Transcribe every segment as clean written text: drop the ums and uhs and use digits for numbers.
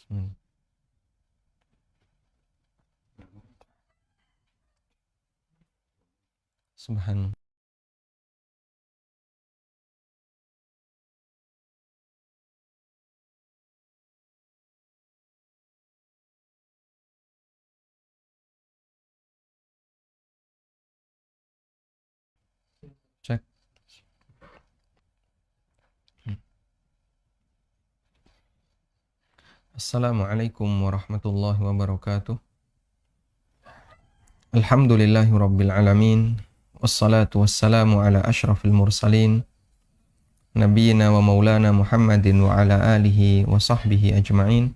Hmm. Subhanallah. Cek. Hmm. Assalamualaikum warahmatullahi wabarakatuh. Alhamdulillahi rabbil alamin. Wassalatu wassalamu ala ashrafil mursalin. Nabiyyina wa maulana Muhammadin wa ala alihi wa sahbihi ajma'in.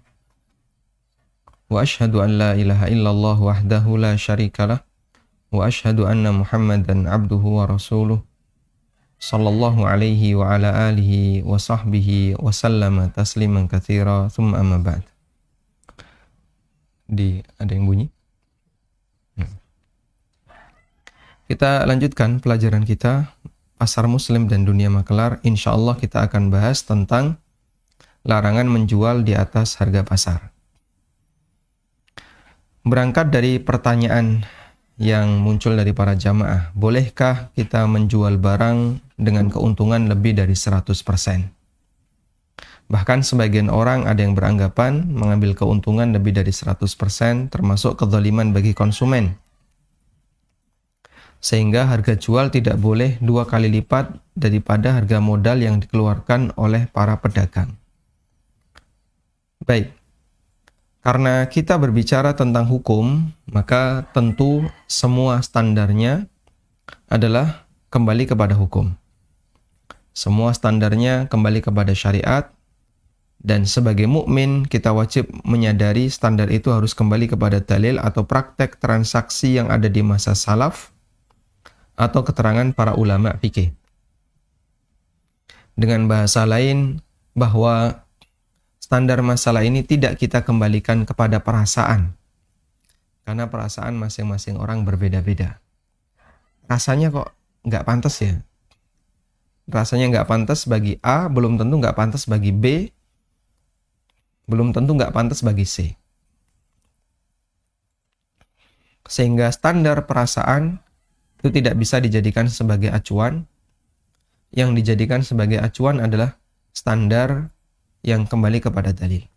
Wa ashhadu an la ilaha illallah wahdahu la syarikalah. Wa ashhadu anna Muhammadan abduhu wa rasuluh. Sallallahu alaihi wa ala alihi wa sahbihi wa sallama tasliman katsira. Thumma amma ba'd. Ada yang bunyi? Kita lanjutkan pelajaran kita pasar muslim dan dunia makelar. Insya Allah kita akan bahas tentang larangan menjual di atas harga pasar. Berangkat dari pertanyaan yang muncul dari para jamaah, bolehkah kita menjual barang dengan keuntungan lebih dari 100%? Bahkan sebagian orang ada yang beranggapan mengambil keuntungan lebih dari 100% termasuk kezaliman bagi konsumen. Sehingga harga jual tidak boleh 2 kali lipat daripada harga modal yang dikeluarkan oleh para pedagang. Baik, karena kita berbicara tentang hukum, maka tentu semua standarnya adalah kembali kepada hukum. Semua standarnya kembali kepada syariat, dan sebagai mukmin kita wajib menyadari standar itu harus kembali kepada dalil atau praktek transaksi yang ada di masa salaf, atau keterangan para ulama fikih. Dengan bahasa lain, bahwa standar masalah ini tidak kita kembalikan kepada perasaan. Karena perasaan masing-masing orang berbeda-beda. Rasanya kok nggak pantas ya? Rasanya nggak pantas bagi A, belum tentu nggak pantas bagi B, belum tentu nggak pantas bagi C. Sehingga standar perasaan itu tidak bisa dijadikan sebagai acuan. Yang dijadikan sebagai acuan adalah standar yang kembali kepada dalil.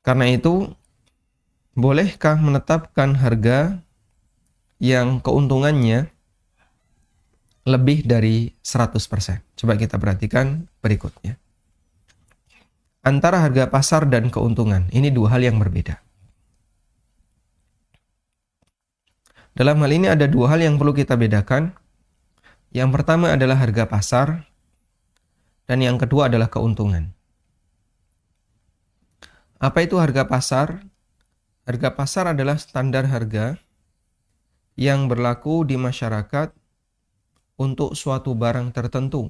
Karena itu, bolehkah menetapkan harga yang keuntungannya lebih dari 100%? Coba kita perhatikan berikutnya. Antara harga pasar dan keuntungan, ini dua hal yang berbeda. Dalam hal ini ada dua hal yang perlu kita bedakan. Yang pertama adalah harga pasar, dan yang kedua adalah keuntungan. Apa itu harga pasar? Harga pasar adalah standar harga yang berlaku di masyarakat untuk suatu barang tertentu.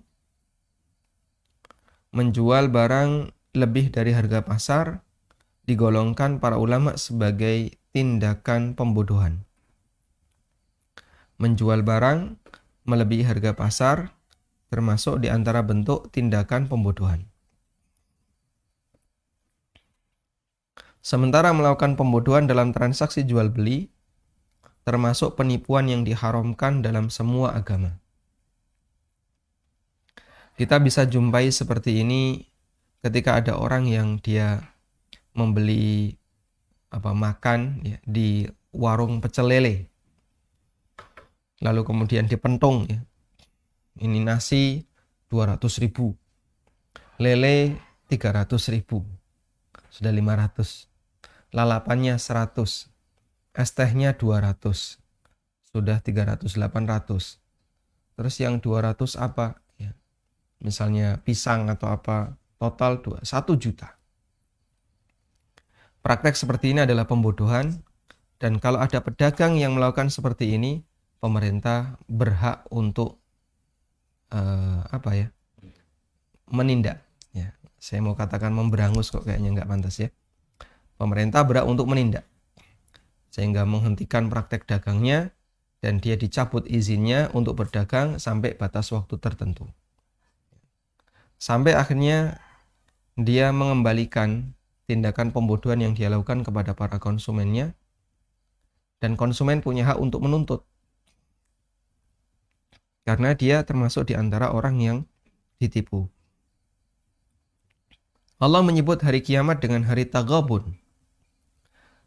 Menjual barang lebih dari harga pasar digolongkan para ulama sebagai tindakan pembodohan. Menjual barang melebihi harga pasar termasuk di antara bentuk tindakan pembodohan. Sementara melakukan pembodohan dalam transaksi jual beli termasuk penipuan yang diharamkan dalam semua agama. Kita bisa jumpai seperti ini ketika ada orang yang dia membeli makan ya, di warung pecel lele. Lalu kemudian dipentung ya. Ini nasi 200.000, lele 300.000, sudah 500. Lalapannya 100, es tehnya 200, sudah 300, 800. Terus yang 200 apa? Ya, misalnya pisang atau apa, total 1 juta. Praktek seperti ini adalah pembodohan, dan kalau ada pedagang yang melakukan seperti ini, pemerintah berhak untuk menindak. Ya, saya mau katakan memberangus kok kayaknya nggak pantas ya. Pemerintah berhak untuk menindak, sehingga menghentikan praktek dagangnya dan dia dicabut izinnya untuk berdagang sampai batas waktu tertentu. Sampai akhirnya dia mengembalikan tindakan pembodohan yang dia lakukan kepada para konsumennya, dan konsumen punya hak untuk menuntut. Karena dia termasuk di antara orang yang ditipu. Allah menyebut hari kiamat dengan hari Taghabun.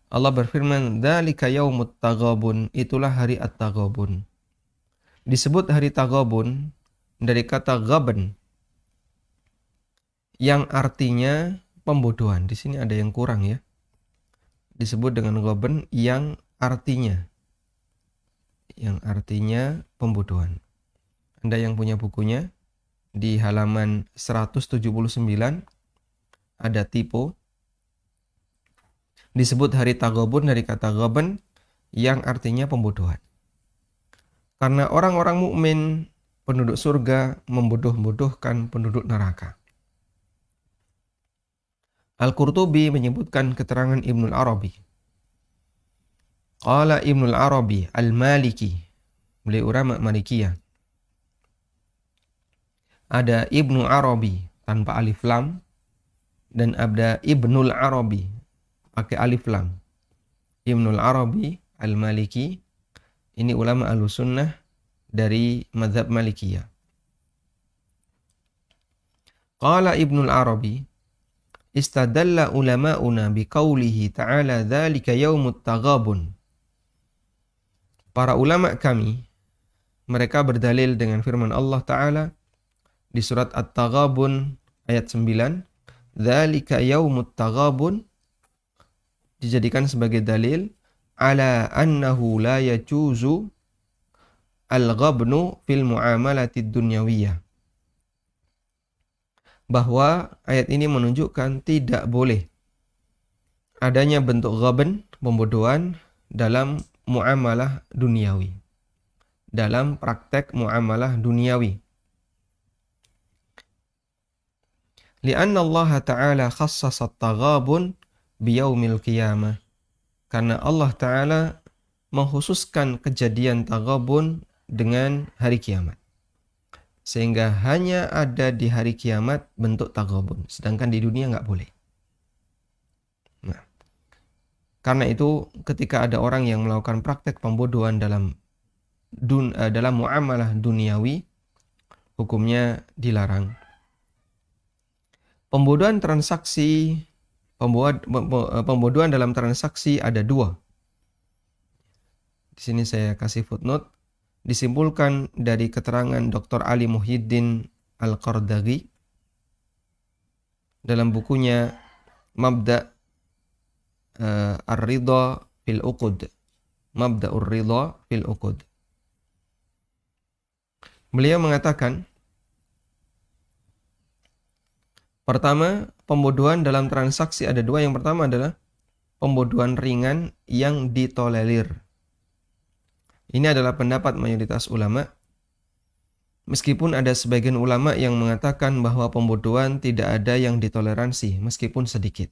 Allah berfirman, "Dzalika yaumut taghabun," itulah hari at-taghabun. Disebut hari Taghabun dari kata ghaban yang artinya pembodohan. Di sini ada yang kurang ya. Disebut dengan ghaban yang artinya pembodohan. Anda yang punya bukunya di halaman 179 ada typo. Disebut hari Taghabun dari kata ghaban yang artinya pembodohan. Karena orang-orang mukmin penduduk surga membodoh-bodohkan penduduk neraka. Al-Qurtubi menyebutkan keterangan Ibnul Arabi. Qala Ibnul Arabi Al-Maliki, beliau ulama Malikiyah. Ada Ibnu Arabi tanpa alif lam dan ada Ibnul Arabi pakai alif lam. Ibnul Arabi Al-Maliki ini ulama Ahlussunnah dari mazhab Malikiyah. Qala Ibnul Arabi, istadalla ulama'una biqaulihi ta'ala dzalika yaumut taghabun. Para ulama kami, mereka berdalil dengan firman Allah Ta'ala di surat At-Taghabun ayat 9. Dzalika yaumut taghabun dijadikan sebagai dalil ala annahu la yajuzu al-ghabnu fil muamalati dunyawiyah. Bahwa ayat ini menunjukkan tidak boleh adanya bentuk ghaban, pembodohan dalam muamalah duniawi. Dalam praktek muamalah duniawi. Lianna Allah Ta'ala khassasa at-taghabun biyaumil qiyamah. Karena Allah Ta'ala mengkhususkan kejadian taghabun dengan hari kiamat. Sehingga hanya ada di hari kiamat bentuk taghabun. Sedangkan di dunia nggak boleh. Nah, karena itu ketika ada orang yang melakukan praktek pembodohan dalam muamalah duniawi, hukumnya dilarang. Pembodohan dalam transaksi ada dua. Di sini saya kasih footnote. Disimpulkan dari keterangan Dr. Ali Muhyiddin Al-Qardaghi dalam bukunya Mabda' Ar-Ridha fil Uqud. Mabda'ur Ridha fil Uqud. Beliau mengatakan, pertama, pembodohan dalam transaksi ada dua. Yang pertama adalah pembodohan ringan yang ditolerir. Ini adalah pendapat mayoritas ulama. Meskipun ada sebagian ulama yang mengatakan bahwa pembodohan tidak ada yang ditoleransi, meskipun sedikit.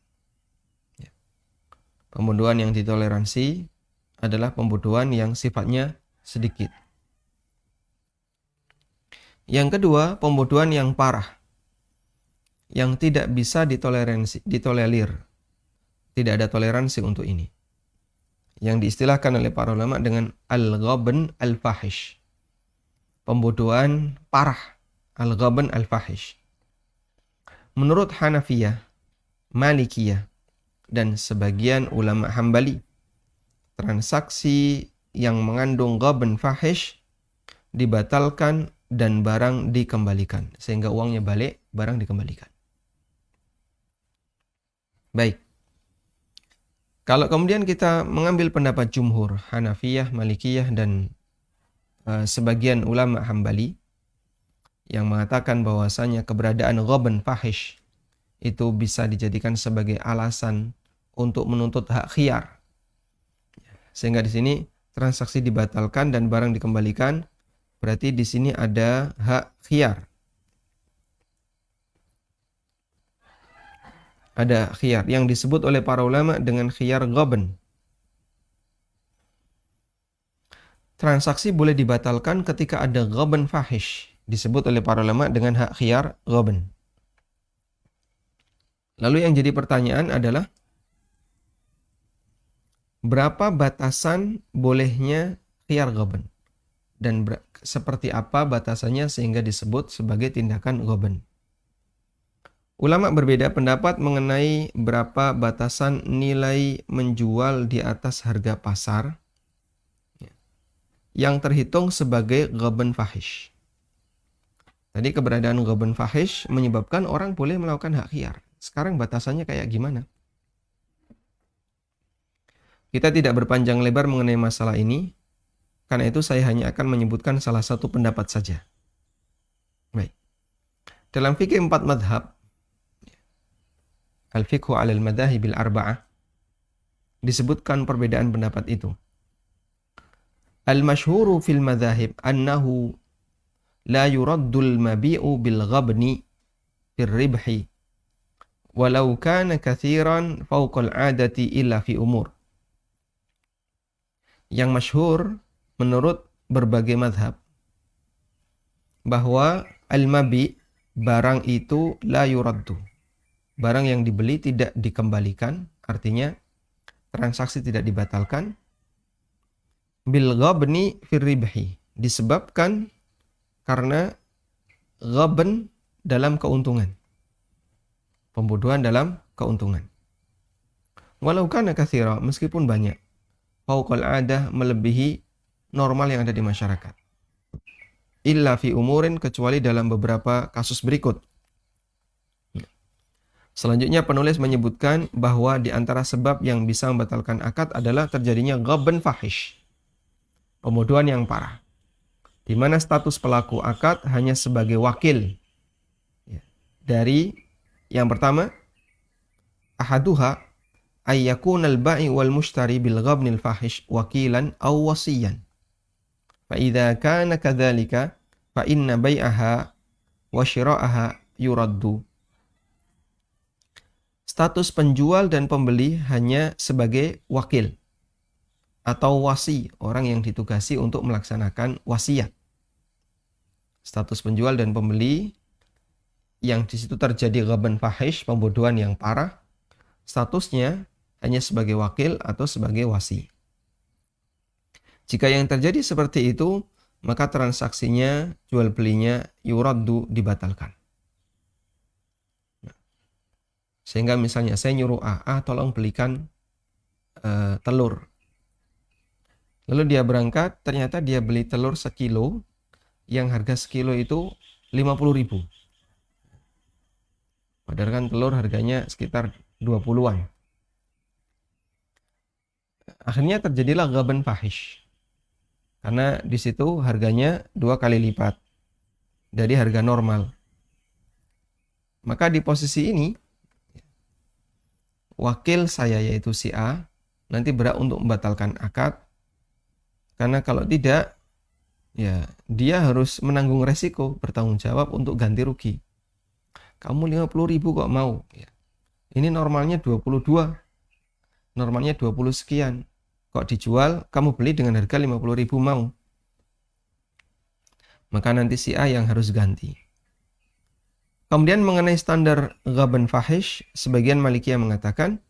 Pembodohan yang ditoleransi adalah pembodohan yang sifatnya sedikit. Yang kedua, pembodohan yang parah, yang tidak bisa ditolerir. Tidak ada toleransi untuk ini. Yang diistilahkan oleh para ulama dengan al-ghaban al-fahish. Pembodohan parah, al-ghaban al-fahish. Menurut Hanafiyah, Malikiyah, dan sebagian ulama Hambali, transaksi yang mengandung ghaban fahish dibatalkan dan barang dikembalikan. Sehingga uangnya balik, barang dikembalikan. Baik. Kalau kemudian kita mengambil pendapat jumhur, Hanafiyah, Malikiyah, dan sebagian ulama Hambali yang mengatakan bahwasanya keberadaan ghaban fahish itu bisa dijadikan sebagai alasan untuk menuntut hak khiyar. Sehingga di sini transaksi dibatalkan dan barang dikembalikan, berarti di sini ada hak khiyar. Ada khiyar yang disebut oleh para ulama dengan khiyar ghaban. Transaksi boleh dibatalkan ketika ada ghaban fahish, disebut oleh para ulama dengan hak khiyar ghaban. Lalu yang jadi pertanyaan adalah berapa batasan bolehnya khiyar ghaban? Dan seperti apa batasannya sehingga disebut sebagai tindakan ghaban? Ulama berbeda pendapat mengenai berapa batasan nilai menjual di atas harga pasar yang terhitung sebagai ghaban fahish. Tadi keberadaan ghaban fahish menyebabkan orang boleh melakukan hak khiyar. Sekarang batasannya kayak gimana? Kita tidak berpanjang lebar mengenai masalah ini, karena itu saya hanya akan menyebutkan salah satu pendapat saja. Baik. Dalam fikih 4 madhab, al-fiqhu 'alal madhahibil arba'ah, disebutkan perbedaan pendapat itu. Al-masyhuru fil madhahib annahu la yuraddul mabi'u bil ghabni fir ribhi walau kana kathiran fawqal 'adati illa fi umur. Yang masyhur menurut berbagai madhab bahwa al-mabi, barang itu la yuraddu. Barang yang dibeli tidak dikembalikan, artinya transaksi tidak dibatalkan. Bil ghabni fir ribhi, disebabkan karena ghaban dalam keuntungan. Pembodohan dalam keuntungan. Walau kana katsira, meskipun banyak. Fauqal adah, melebihi normal yang ada di masyarakat. Illa fi umurin, kecuali dalam beberapa kasus berikut. Selanjutnya penulis menyebutkan bahwa di antara sebab yang bisa membatalkan akad adalah terjadinya ghaban fahish, pembodohan yang parah, di mana status pelaku akad hanya sebagai wakil dari yang pertama, ahaduha ayyakuna al-ba'i wal mushtari bil ghabnil fahish wakilan aw wasiyan. Fa idza kana kadzalika fa inna bai'aha wa shira'aha yuraddu. Status penjual dan pembeli hanya sebagai wakil atau wasi, orang yang ditugasi untuk melaksanakan wasiat. Status penjual dan pembeli yang di situ terjadi ghaban fahish, pembodohan yang parah, statusnya hanya sebagai wakil atau sebagai wasi. Jika yang terjadi seperti itu, maka transaksinya, jual belinya yuraddu, dibatalkan. Sehingga misalnya saya nyuruh tolong belikan telur. Lalu dia berangkat, ternyata dia beli telur sekilo, yang harga sekilo itu 50.000. Padahal kan telur harganya sekitar 20-an. Akhirnya terjadilah ghaban fahish. Karena di situ harganya 2 kali lipat dari harga normal. Maka di posisi ini, wakil saya yaitu si A nanti berhak untuk membatalkan akad. Karena kalau tidak, ya dia harus menanggung resiko, bertanggung jawab untuk ganti rugi. Kamu 50.000 kok mau? Ya. Ini normalnya 22. Normalnya 20 sekian. Kok dijual, kamu beli dengan harga 50.000 mau. Maka nanti si A yang harus ganti. Kemudian mengenai standar ghaban fahish, sebagian Malikiyah mengatakan,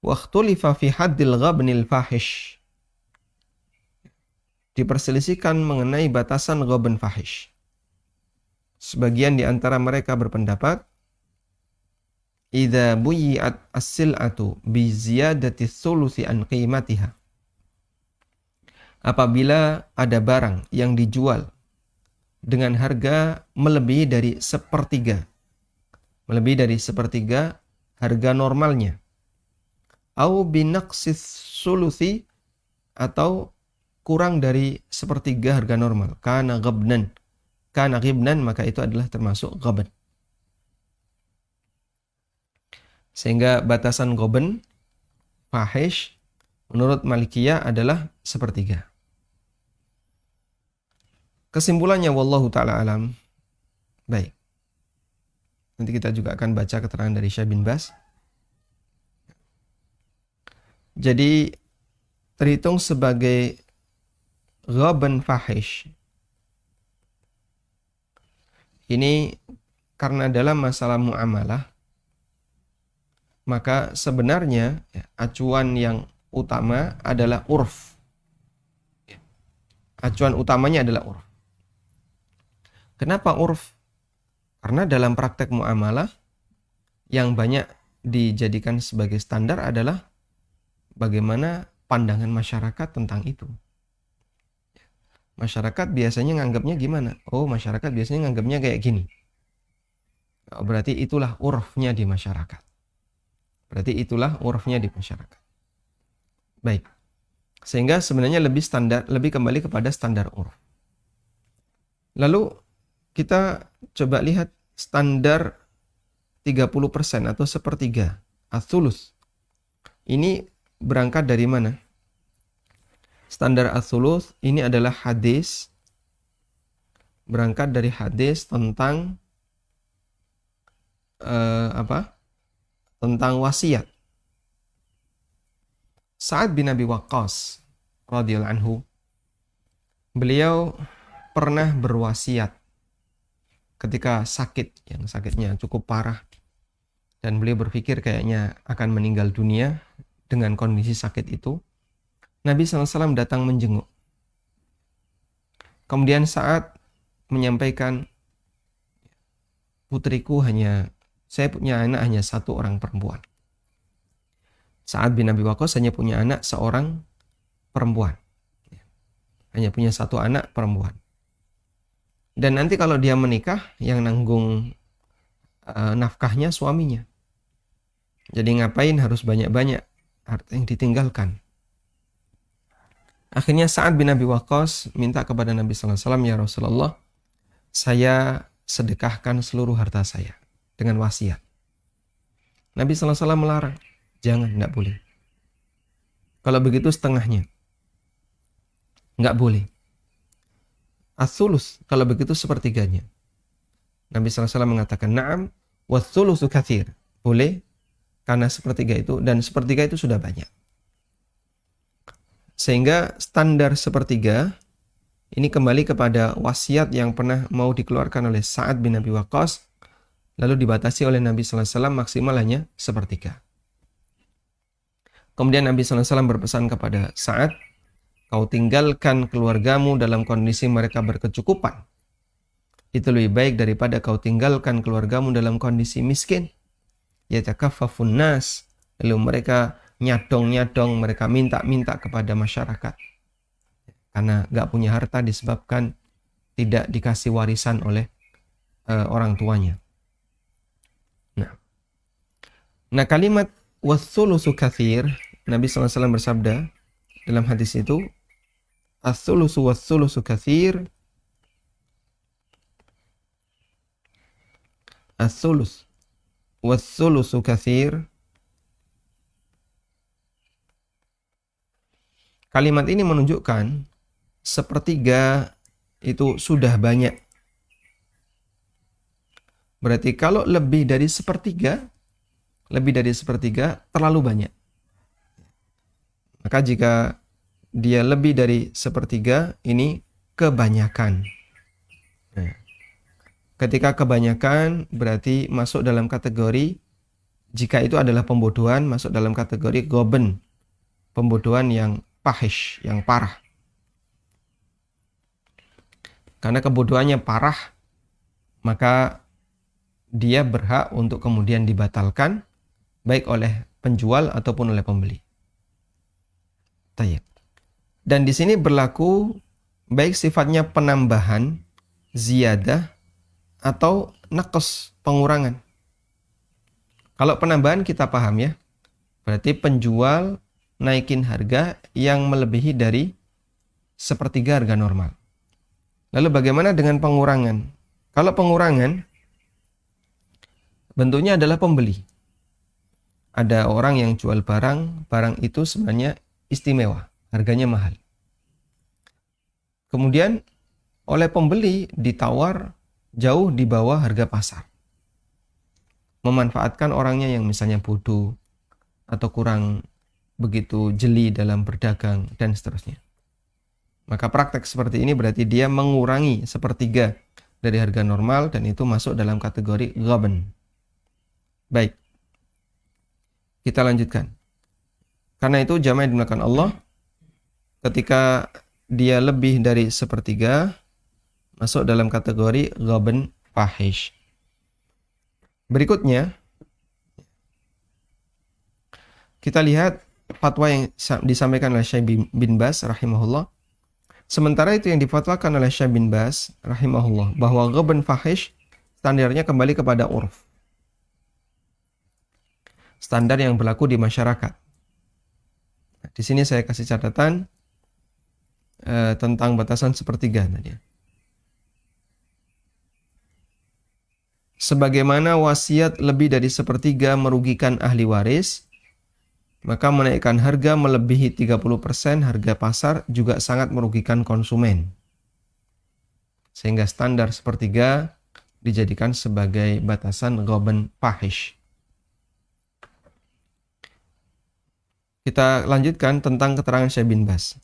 waqtulifa fi haddil ghabnil fahish. Diperselisihkan mengenai batasan ghaban fahish. Sebagian di antara mereka berpendapat, idza buyi'at as-sil'atu bi ziyadati thuluthi an qimatiha. Apabila ada barang yang dijual dengan harga melebihi dari sepertiga harga normalnya, au binaqsis sulusi, atau kurang dari sepertiga harga normal, kana ghibnan, maka itu adalah termasuk ghaban. Sehingga batasan ghaban fahish menurut Malikiyah adalah sepertiga. Kesimpulannya wallahu ta'ala alam. Baik. Nanti kita juga akan baca keterangan dari Syekh bin Baz. Jadi terhitung sebagai ghaban fahish ini karena dalam masalah muamalah maka sebenarnya acuan yang utama adalah urf. Acuan utamanya adalah urf. Kenapa urf? Karena dalam praktek muamalah yang banyak dijadikan sebagai standar adalah bagaimana pandangan masyarakat tentang itu. Masyarakat biasanya nganggapnya gimana? Oh, masyarakat biasanya nganggapnya kayak gini. Berarti itulah urfnya di masyarakat. Baik. Sehingga sebenarnya lebih kembali kepada standar urf. Lalu kita coba lihat standar 30% atau sepertiga, ats-tsulus. Ini berangkat dari mana? Standar ats-tsulus ini adalah hadis, berangkat dari hadis tentang tentang wasiat. Sa'ad bin Abi Waqqas radhiyallahu anhu, beliau pernah berwasiat ketika sakit, yang sakitnya cukup parah, dan beliau berpikir kayaknya akan meninggal dunia. Dengan kondisi sakit itu, Nabi SAW datang menjenguk. Kemudian Sa'ad menyampaikan, putriku saya punya anak hanya satu orang perempuan. Sa'ad bin Abi Waqqas hanya punya anak seorang perempuan. Hanya punya satu anak perempuan. Dan nanti kalau dia menikah, yang nanggung nafkahnya suaminya. Jadi ngapain harus banyak-banyak harta yang ditinggalkan. Akhirnya Sa'ad bin Abi Waqqas minta kepada Nabi SAW, ya Rasulullah, saya sedekahkan seluruh harta saya dengan wasiat. Nabi SAW melarang, jangan, tidak boleh. Kalau begitu setengahnya, nggak boleh. Ats-tsulus, kalau begitu sepertiganya. Nabi SAW mengatakan, na'am, watsulusu katsir. Boleh, karena sepertiga itu, dan sepertiga itu sudah banyak. Sehingga standar sepertiga ini kembali kepada wasiat yang pernah mau dikeluarkan oleh Sa'ad bin Abi Waqqas, lalu dibatasi oleh Nabi SAW maksimal hanya sepertiga. Kemudian Nabi SAW berpesan kepada Sa'ad, kau tinggalkan keluargamu dalam kondisi mereka berkecukupan. Itu lebih baik daripada kau tinggalkan keluargamu dalam kondisi miskin. Yatakaffafun nas, lalu mereka nyadong-nyadong, mereka minta-minta kepada masyarakat. Karena gak punya harta disebabkan tidak dikasih warisan oleh orang tuanya. Nah kalimat watsulusu katsir, Nabi SAW bersabda dalam hadis itu, ats-tsulusu watsulusu katsir, ats-tsulus watsulusu katsir. Kalimat ini menunjukkan sepertiga itu sudah banyak. Berarti kalau lebih dari sepertiga terlalu banyak. Maka jika dia lebih dari sepertiga, ini kebanyakan. Nah, ketika kebanyakan berarti masuk dalam kategori, jika itu adalah pembodohan, masuk dalam kategori goben, pembodohan yang fahish, yang parah. Karena kebodohannya parah, maka dia berhak untuk kemudian dibatalkan, baik oleh penjual ataupun oleh pembeli. Tayyib. Dan di sini berlaku baik sifatnya penambahan, ziyadah, atau naqs, pengurangan. Kalau penambahan kita paham ya, berarti penjual naikin harga yang melebihi dari sepertiga harga normal. Lalu bagaimana dengan pengurangan? Kalau pengurangan, bentuknya adalah pembeli. Ada orang yang jual barang itu sebenarnya istimewa, harganya mahal. Kemudian oleh pembeli ditawar jauh di bawah harga pasar. Memanfaatkan orangnya yang misalnya bodoh atau kurang begitu jeli dalam berdagang dan seterusnya. Maka praktek seperti ini berarti dia mengurangi sepertiga dari harga normal dan itu masuk dalam kategori ghaban. Baik. Kita lanjutkan. Karena itu jamaah yang dimuliakan Allah, ketika dia lebih dari sepertiga, masuk dalam kategori ghaban fahish. Berikutnya, kita lihat fatwa yang disampaikan oleh Syekh bin Baz rahimahullah. Sementara itu yang difatwakan oleh Syekh bin Baz rahimahullah bahwa ghaban fahish standarnya kembali kepada urf. Standar yang berlaku di masyarakat. Di sini saya kasih catatan tentang batasan sepertiga tadi. Sebagaimana wasiat lebih dari sepertiga merugikan ahli waris, maka menaikkan harga melebihi 30% harga pasar juga sangat merugikan konsumen. Sehingga standar sepertiga dijadikan sebagai batasan ghaban fahish. Kita lanjutkan tentang keterangan Syekh bin Baz.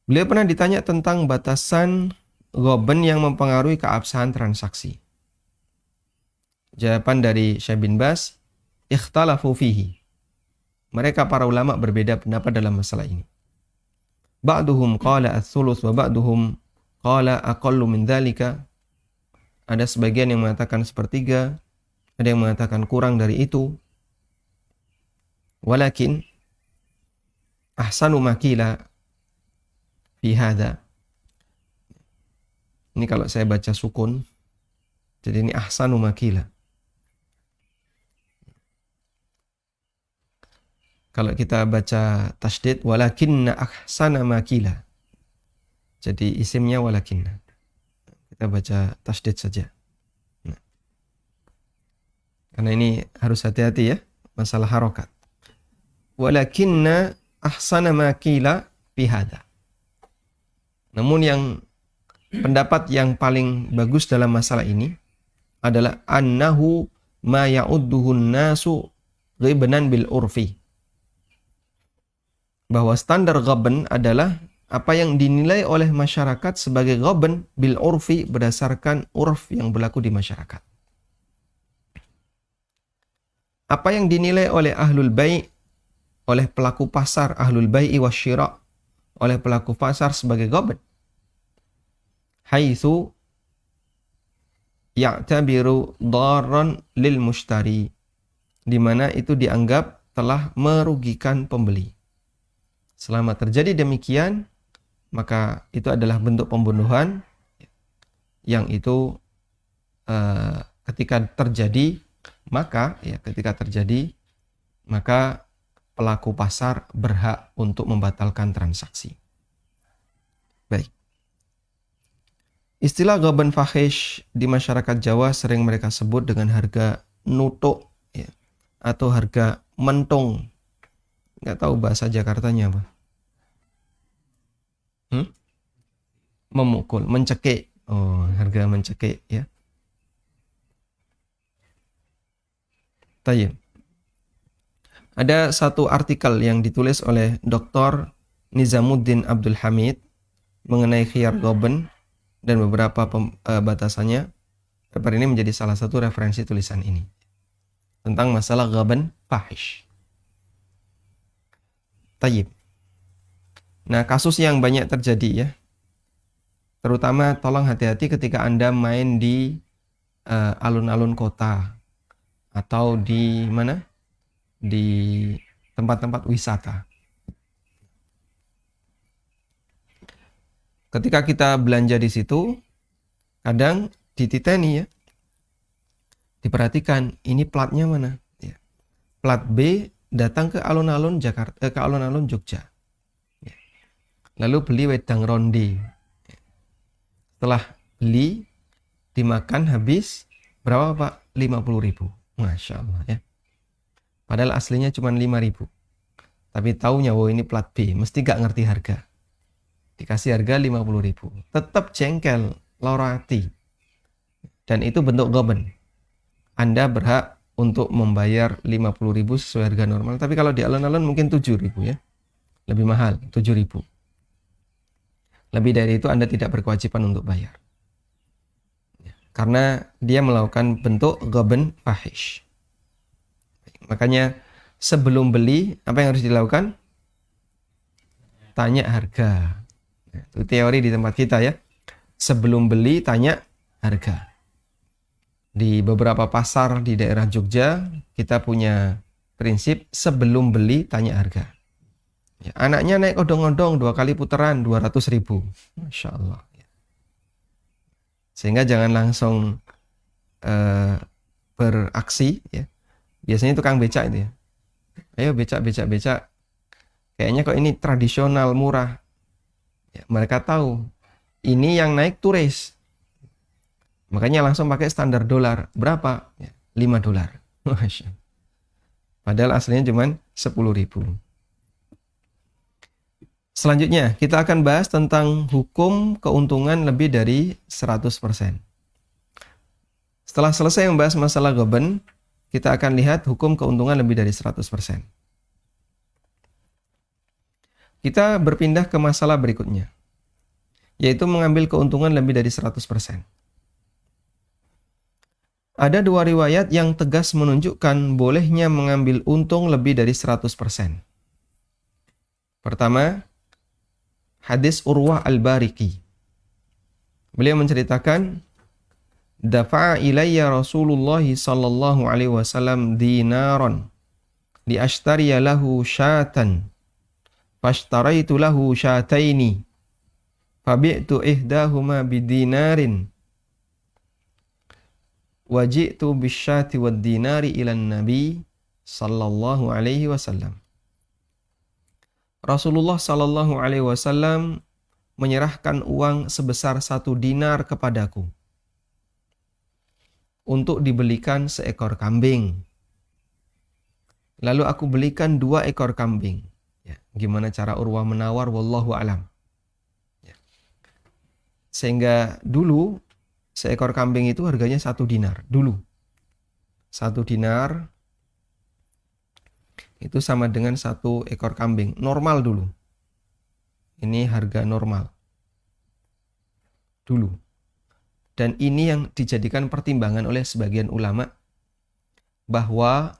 Beliau pernah ditanya tentang batasan ghaban yang mempengaruhi keabsahan transaksi. Jawaban dari Syekh bin Baz, ikhtalafu fihi. Mereka para ulama berbeda pendapat dalam masalah ini. Ba'duhum qala ats-tsuluts wa ba'duhum qala aqallu min dzalika. Ada sebagian yang mengatakan sepertiga, ada yang mengatakan kurang dari itu. Walakin ahsanu ma qila fi hadza. Ini kalau saya baca sukun, jadi ini ahsanu ma qila. Kalau kita baca tasydid, walakinna ahsana ma qila. Jadi isimnya walakinna. Kita baca tasydid saja. Nah. Karena ini harus hati-hati ya, masalah harokat. Walakinna ahsana ma qila fi hadza. Namun yang pendapat yang paling bagus dalam masalah ini adalah annahu ma ya'udduhun nasu ghibnan bil urfi. Bahwa standar ghaban adalah apa yang dinilai oleh masyarakat sebagai ghaban bil urfi berdasarkan urf yang berlaku di masyarakat. Apa yang dinilai oleh ahlul bai', oleh pelaku pasar, ahlul bai'i wasyira', oleh pelaku pasar sebagai ghaban. Haitsu ya'tabiru darran lil mushtari, di mana itu dianggap telah merugikan pembeli. Selama terjadi demikian, maka itu adalah bentuk pembunuhan yang itu ketika terjadi, maka pelaku pasar berhak untuk membatalkan transaksi. Baik. Istilah ghaban fahish di masyarakat Jawa sering mereka sebut dengan harga nutuk ya, atau harga mentung. Nggak tahu bahasa Jakartanya apa. Memukul, mencekik. Oh, harga mencekik ya. Tayyib. Ada satu artikel yang ditulis oleh Dr. Nizamuddin Abdul Hamid mengenai khiyar ghaban dan beberapa batasannya. Paper ini menjadi salah satu referensi tulisan ini tentang masalah ghaban fahish. Tayyib. Nah, kasus yang banyak terjadi ya. Terutama tolong hati-hati ketika Anda main di alun-alun kota atau di mana? Di tempat-tempat wisata. Ketika kita belanja di situ, kadang dititeni ya. Diperhatikan ini platnya mana? Ya. Plat B datang ke alun-alun Jakarta, ke alun-alun Jogja. Ya. Lalu beli wedang ronde. Ya. Setelah beli, dimakan habis berapa Pak? 50.000. Masya Allah ya. Padahal aslinya cuma 5.000. Tapi taunya, oh ini plat B, mesti gak ngerti harga. Dikasih harga 50.000. Tetap jengkel, lara hati. Dan itu bentuk ghaban. Anda berhak untuk membayar 50.000 sesuai harga normal. Tapi kalau di alun-alun mungkin 7.000 ya. Lebih mahal, 7.000. Lebih dari itu Anda tidak berkewajiban untuk bayar. Karena dia melakukan bentuk ghaban fahish. Makanya sebelum beli, apa yang harus dilakukan? Tanya harga. Nah, itu teori di tempat kita ya. Sebelum beli, tanya harga. Di beberapa pasar di daerah Jogja, kita punya prinsip sebelum beli, tanya harga. Ya, anaknya naik odong-odong 2 kali putaran 200.000. Masya Allah. Sehingga jangan langsung beraksi ya. Biasanya tukang becak itu ya. Ayo becak. Kayaknya kok ini tradisional murah. Ya, mereka tahu ini yang naik turis. Makanya langsung pakai standar dolar. Berapa? Ya, $5. Padahal aslinya cuma 10.000. Selanjutnya, kita akan bahas tentang hukum keuntungan lebih dari 100%. Setelah selesai membahas masalah ghaban, kita akan lihat hukum keuntungan lebih dari 100%. Kita berpindah ke masalah berikutnya, yaitu mengambil keuntungan lebih dari 100%. Ada 2 riwayat yang tegas menunjukkan bolehnya mengambil untung lebih dari 100%. Pertama, hadis Urwah Al-Bariki. Beliau menceritakan, dafa'a ilayya Rasulullah sallallahu alaihi wasallam dinaran li ashtariya lahu syatan fashtaraitu lahu syataini fabi'tu ihdahuma bidinarin waji'tu bisyati wad dinari ilan nabi sallallahu alaihi wasallam. Rasulullah sallallahu alaihi wasallam menyerahkan uang sebesar 1 dinar kepadaku untuk dibelikan seekor kambing. Lalu aku belikan 2 ekor kambing. Ya, gimana cara Urwah menawar? Wallahu alam. Ya. Sehingga dulu seekor kambing itu harganya 1 dinar. Dulu 1 dinar itu sama dengan 1 ekor kambing. Normal dulu. Ini harga normal. Dulu. Dan ini yang dijadikan pertimbangan oleh sebagian ulama bahwa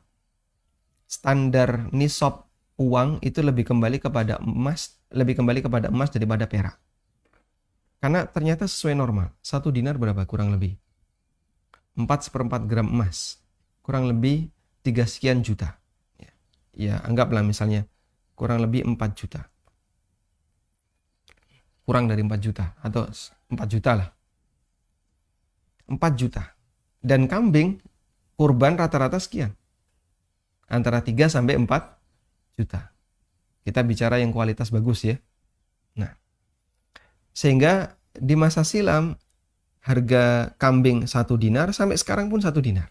standar nisab uang itu lebih kembali kepada emas daripada perak. Karena ternyata sesuai normal. 1 dinar berapa kurang lebih? 4/4 gram emas. Kurang lebih 3 sekian juta. Ya, anggaplah misalnya kurang lebih 4 juta. Kurang dari 4 juta atau 4 juta lah. 4 juta. Dan kambing kurban rata-rata sekian. Antara 3 sampai 4 juta. Kita bicara yang kualitas bagus ya. Nah, sehingga di masa silam harga kambing 1 dinar sampai sekarang pun 1 dinar.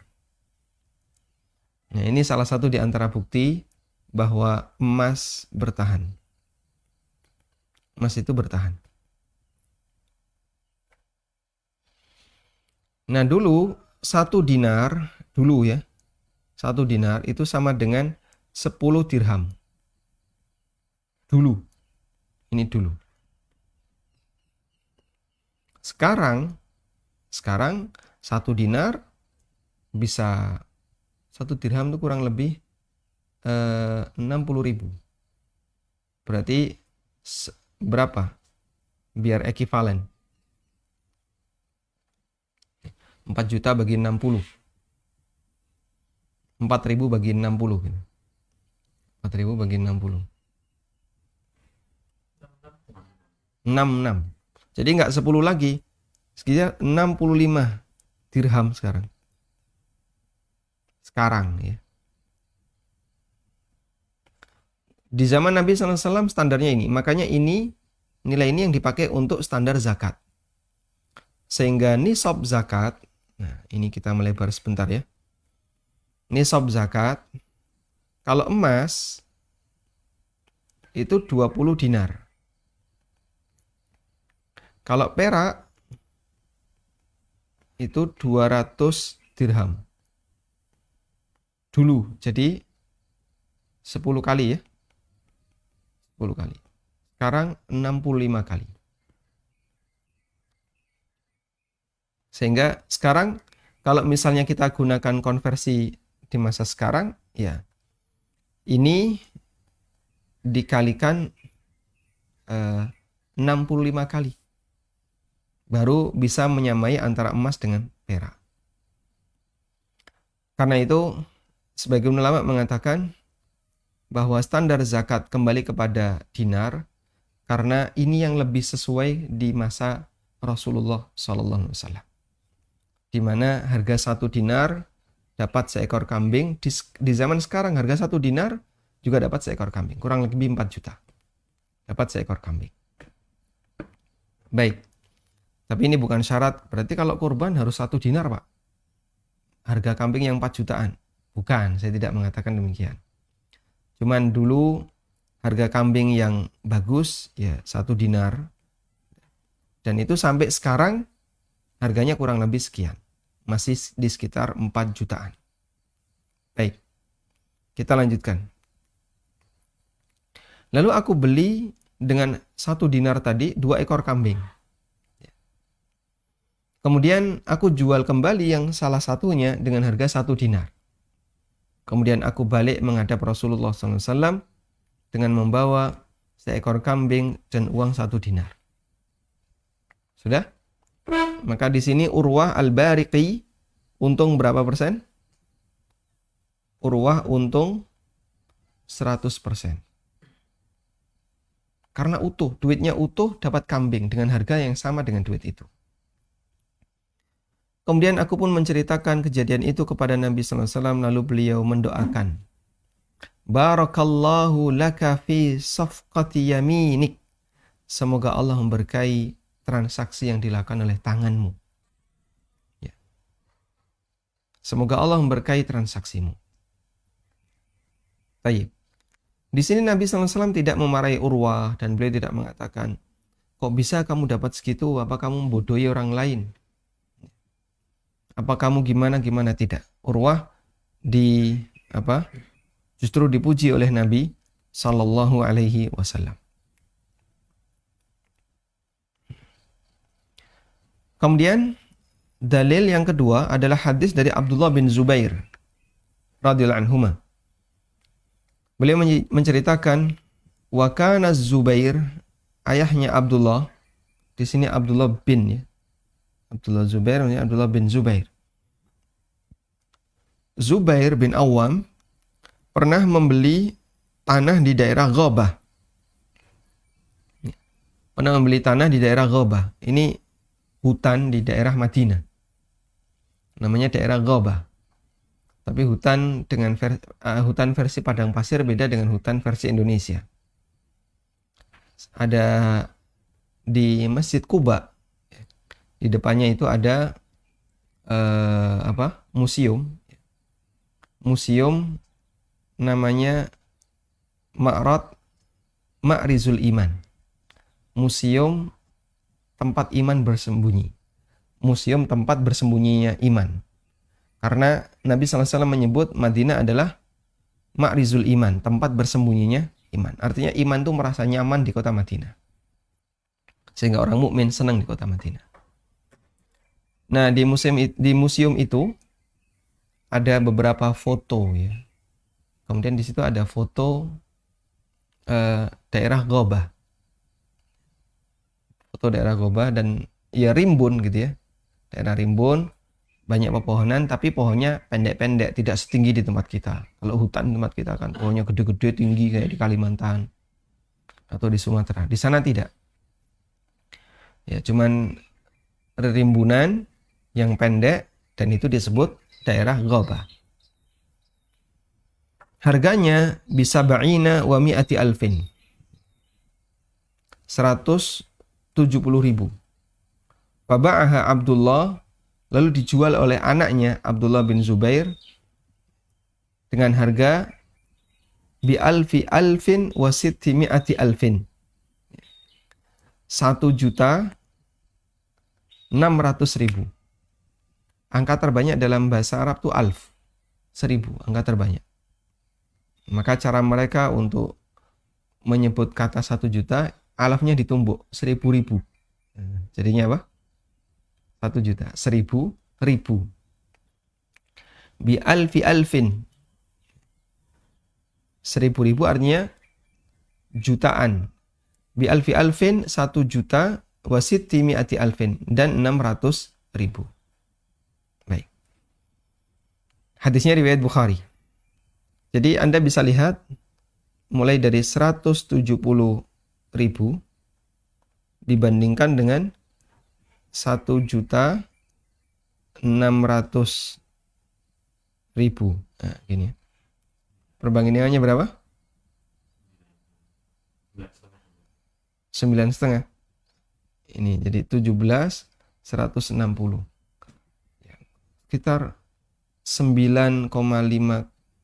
Nah, ini salah satu di antara bukti bahwa emas bertahan. Emas itu bertahan. Nah, dulu 1 dinar, dulu ya, 1 dinar itu sama dengan 10 dirham. Dulu. Ini dulu. Sekarang 1 dinar bisa 1 dirham itu kurang lebih 60.000. Berarti berapa? Biar ekivalen. 4 juta bagi 60. 4.000 bagi 60. 4.000 bagi 60. 66. Jadi nggak 10 lagi. Sekitar 65 dirham sekarang. Sekarang ya. Di zaman Nabi SAW standarnya ini. Makanya nilai ini yang dipakai untuk standar zakat. Sehingga nisab zakat, nah ini kita melebar sebentar ya. Nisab zakat, kalau emas itu 20 dinar. Kalau perak itu 200 dirham. Dulu, jadi 10 kali ya. 10 kali. Sekarang 65 kali. Sehingga sekarang kalau misalnya kita gunakan konversi di masa sekarang, ya, ini dikalikan 65 kali. Baru bisa menyamai antara emas dengan perak. Karena itu, sebagian ulama mengatakan bahwa standar zakat kembali kepada dinar karena ini yang lebih sesuai di masa Rasulullah SAW. Di mana harga 1 dinar dapat seekor kambing. Di zaman sekarang harga 1 dinar juga dapat seekor kambing. Kurang lebih 4 juta. Dapat seekor kambing. Baik. Tapi ini bukan syarat. Berarti kalau kurban harus 1 dinar, Pak. Harga kambing yang 4 jutaan. Bukan, saya tidak mengatakan demikian. Cuman dulu harga kambing yang bagus ya 1 dinar. Dan itu sampai sekarang harganya kurang lebih sekian. Masih di sekitar 4 jutaan. Baik. Kita lanjutkan. Lalu aku beli dengan 1 dinar tadi 2 ekor kambing. Kemudian aku jual kembali yang salah satunya dengan harga 1 dinar. Kemudian aku balik menghadap Rasulullah SAW dengan membawa seekor kambing dan uang 1 dinar. Sudah? Maka di sini Urwah Al-Bariqi untung berapa persen? Urwah untung 100%. Karena utuh, duitnya utuh dapat kambing dengan harga yang sama dengan duit itu. Kemudian aku pun menceritakan kejadian itu kepada Nabi SAW, lalu beliau mendoakan. Barakallahu laka fi safqati yaminik. Semoga Allah memberkahi transaksi yang dilakukan oleh tanganmu. Ya. Semoga Allah memberkahi transaksimu. Baik. Di sini Nabi SAW tidak memarahi Urwah dan beliau tidak mengatakan, kok bisa kamu dapat segitu? Apa kamu membodohi orang lain? Apa kamu gimana tidak? Urwah justru dipuji oleh Nabi sallallahu alaihi wasallam. Kemudian dalil yang kedua adalah hadis dari Abdullah bin Zubair radhiyallahu anhuma. Beliau menceritakan wa kana Zubair, ayahnya Abdullah, di sini Abdullah bin ya. Abdullah Zubair, Abdullah bin Zubair. Zubair bin Awam pernah membeli tanah di daerah Ghabah. Pernah membeli tanah di daerah Ghabah. Ini hutan di daerah Madinah. Namanya daerah Ghabah. Tapi hutan dengan hutan versi padang pasir beda dengan hutan versi Indonesia. Ada di Masjid Quba. Di depannya itu ada museum. Museum namanya Ma'rizul Iman. Museum tempat iman bersembunyi. Museum tempat bersembunyinya iman. Karena Nabi SAW menyebut Madinah adalah Ma'rizul Iman, tempat bersembunyinya iman. Artinya iman itu merasa nyaman di kota Madinah. Sehingga orang mukmin senang di kota Madinah. Nah, di museum itu ada beberapa foto ya. Kemudian di situ ada foto daerah Ghabah. Foto daerah Ghabah dan ya rimbun gitu ya. Daerah rimbun, banyak pepohonan tapi pohonnya pendek-pendek, tidak setinggi di tempat kita. Kalau hutan di tempat kita kan pohonnya gede-gede tinggi kayak di Kalimantan atau di Sumatera. Di sana tidak. Ya, cuman rimbunan yang pendek dan itu disebut daerah Ghabah. Harganya bisa ba'ina wa mi'ati alfin. 170.000. Faba'aha Abdullah, lalu dijual oleh anaknya Abdullah bin Zubair dengan harga bi alfi alfin wa sitti mi'ati alfin. 1.600.000. Angka terbanyak dalam bahasa Arab itu alf. 1.000, angka terbanyak. Maka cara mereka untuk menyebut kata 1 juta, alafnya ditumbuk 1.000. Jadinya apa? 1 juta. 1.000 ribu. Bi alfi alfin. 1000 artinya jutaan. Bi alfi alfin 1 juta, wa sitti mi'ati alfin dan 600.000. Baik. Hadisnya riwayat Bukhari. Jadi Anda bisa lihat mulai dari 170.000 dibandingkan dengan 1.600.000. Nah, gini. Perbandingannya berapa? 9,5. Ini jadi 17, 160. Sekitar 9,5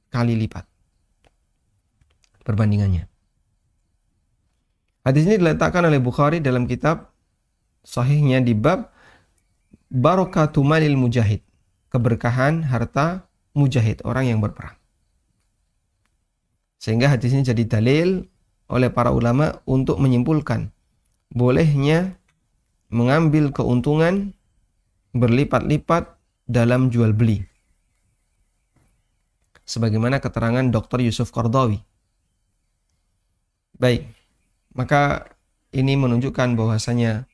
kali lipat perbandingannya. Hadis ini diletakkan oleh Bukhari dalam kitab sahihnya di bab Barakatu malil mujahid, keberkahan harta mujahid, orang yang berperang. Sehingga hadis ini jadi dalil oleh para ulama untuk menyimpulkan bolehnya mengambil keuntungan berlipat-lipat dalam jual beli. Sebagaimana keterangan Dr. Yusuf Qardawi. Baik, maka ini menunjukkan bahwasanya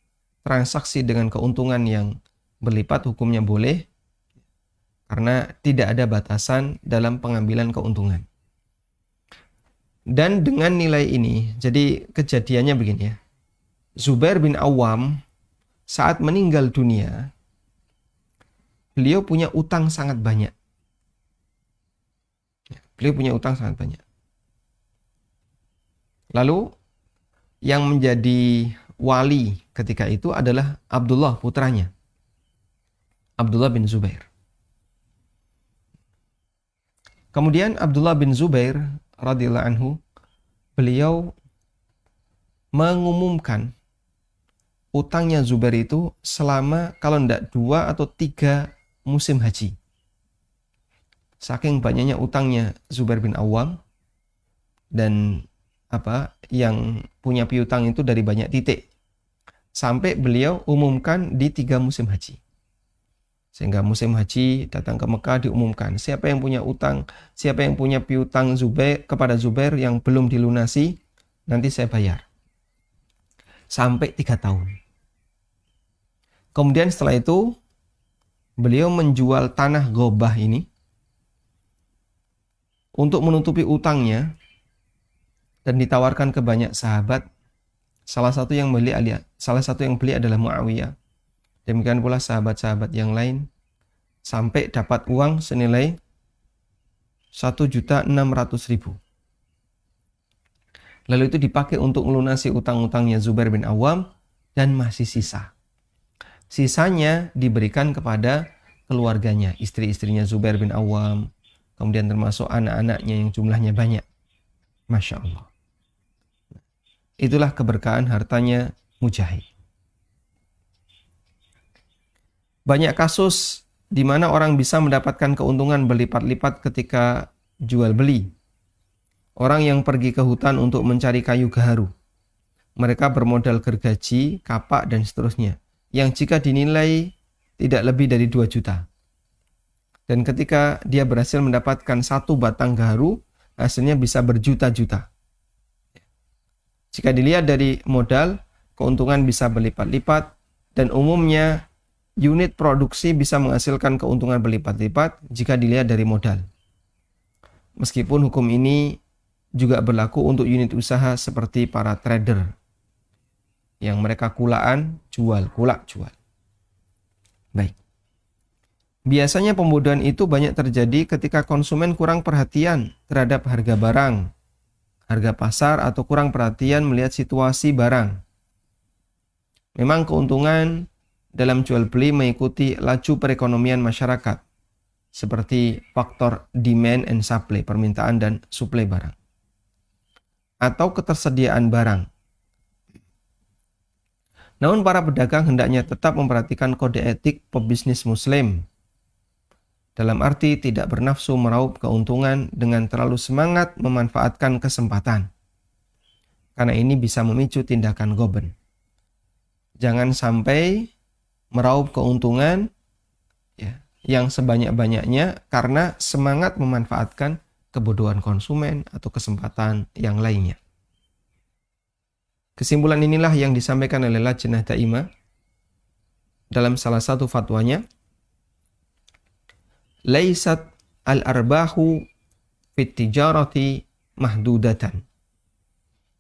transaksi dengan keuntungan yang berlipat hukumnya boleh karena tidak ada batasan dalam pengambilan keuntungan. Dan dengan nilai ini, jadi kejadiannya begini ya. Zubair bin Awam saat meninggal dunia, beliau punya utang sangat banyak. Lalu yang menjadi wali ketika itu adalah Abdullah, putranya. Abdullah bin Zubair. Kemudian Abdullah bin Zubair radhiyallahu anhu, beliau mengumumkan utangnya Zubair itu selama kalau tidak 2 atau 3 musim haji. Saking banyaknya utangnya Zubair bin Awam, dan yang punya piutang itu dari banyak titik, sampai beliau umumkan di 3 musim haji. Sehingga musim haji datang ke Mekah diumumkan siapa yang punya utang, siapa yang punya piutang Zubair kepada Zubair yang belum dilunasi, nanti saya bayar. Sampai 3 tahun. Kemudian setelah itu beliau menjual tanah Gobah ini untuk menutupi utangnya dan ditawarkan ke banyak sahabat. Salah satu yang beli adalah Muawiyah. Demikian pula sahabat-sahabat yang lain, sampai dapat uang senilai 1.600.000. Lalu itu dipakai untuk melunasi utang-utangnya Zubair bin Awam dan masih sisa. Sisanya diberikan kepada keluarganya, istri-istrinya Zubair bin Awam, kemudian termasuk anak-anaknya yang jumlahnya banyak. Masya Allah. Itulah keberkahan hartanya mujahid. Banyak kasus di mana orang bisa mendapatkan keuntungan berlipat-lipat ketika jual beli. Orang yang pergi ke hutan untuk mencari kayu gaharu, mereka bermodal gergaji, kapak, dan seterusnya, yang jika dinilai tidak lebih dari 2 juta. Dan ketika dia berhasil mendapatkan 1 batang gaharu, hasilnya bisa berjuta-juta. Jika dilihat dari modal, keuntungan bisa berlipat-lipat, dan umumnya unit produksi bisa menghasilkan keuntungan berlipat-lipat jika dilihat dari modal. Meskipun hukum ini juga berlaku untuk unit usaha seperti para trader yang mereka kulaan jual, kulak jual. Baik. Biasanya pembodohan itu banyak terjadi ketika konsumen kurang perhatian terhadap harga barang, harga pasar, atau kurang perhatian melihat situasi barang. Memang keuntungan dalam jual beli mengikuti laju perekonomian masyarakat, seperti faktor demand and supply, permintaan dan suplai barang, atau ketersediaan barang. Namun para pedagang hendaknya tetap memperhatikan kode etik pebisnis muslim, dalam arti tidak bernafsu meraup keuntungan dengan terlalu semangat memanfaatkan kesempatan, karena ini bisa memicu tindakan goben. Jangan sampai meraup keuntungan yang sebanyak-banyaknya karena semangat memanfaatkan kebodohan konsumen, atau kesempatan yang lainnya. Kesimpulan inilah yang disampaikan oleh Lajnah Daimah dalam salah satu fatwanya. Laisat al-arbahu fit tijarati mahdudatan.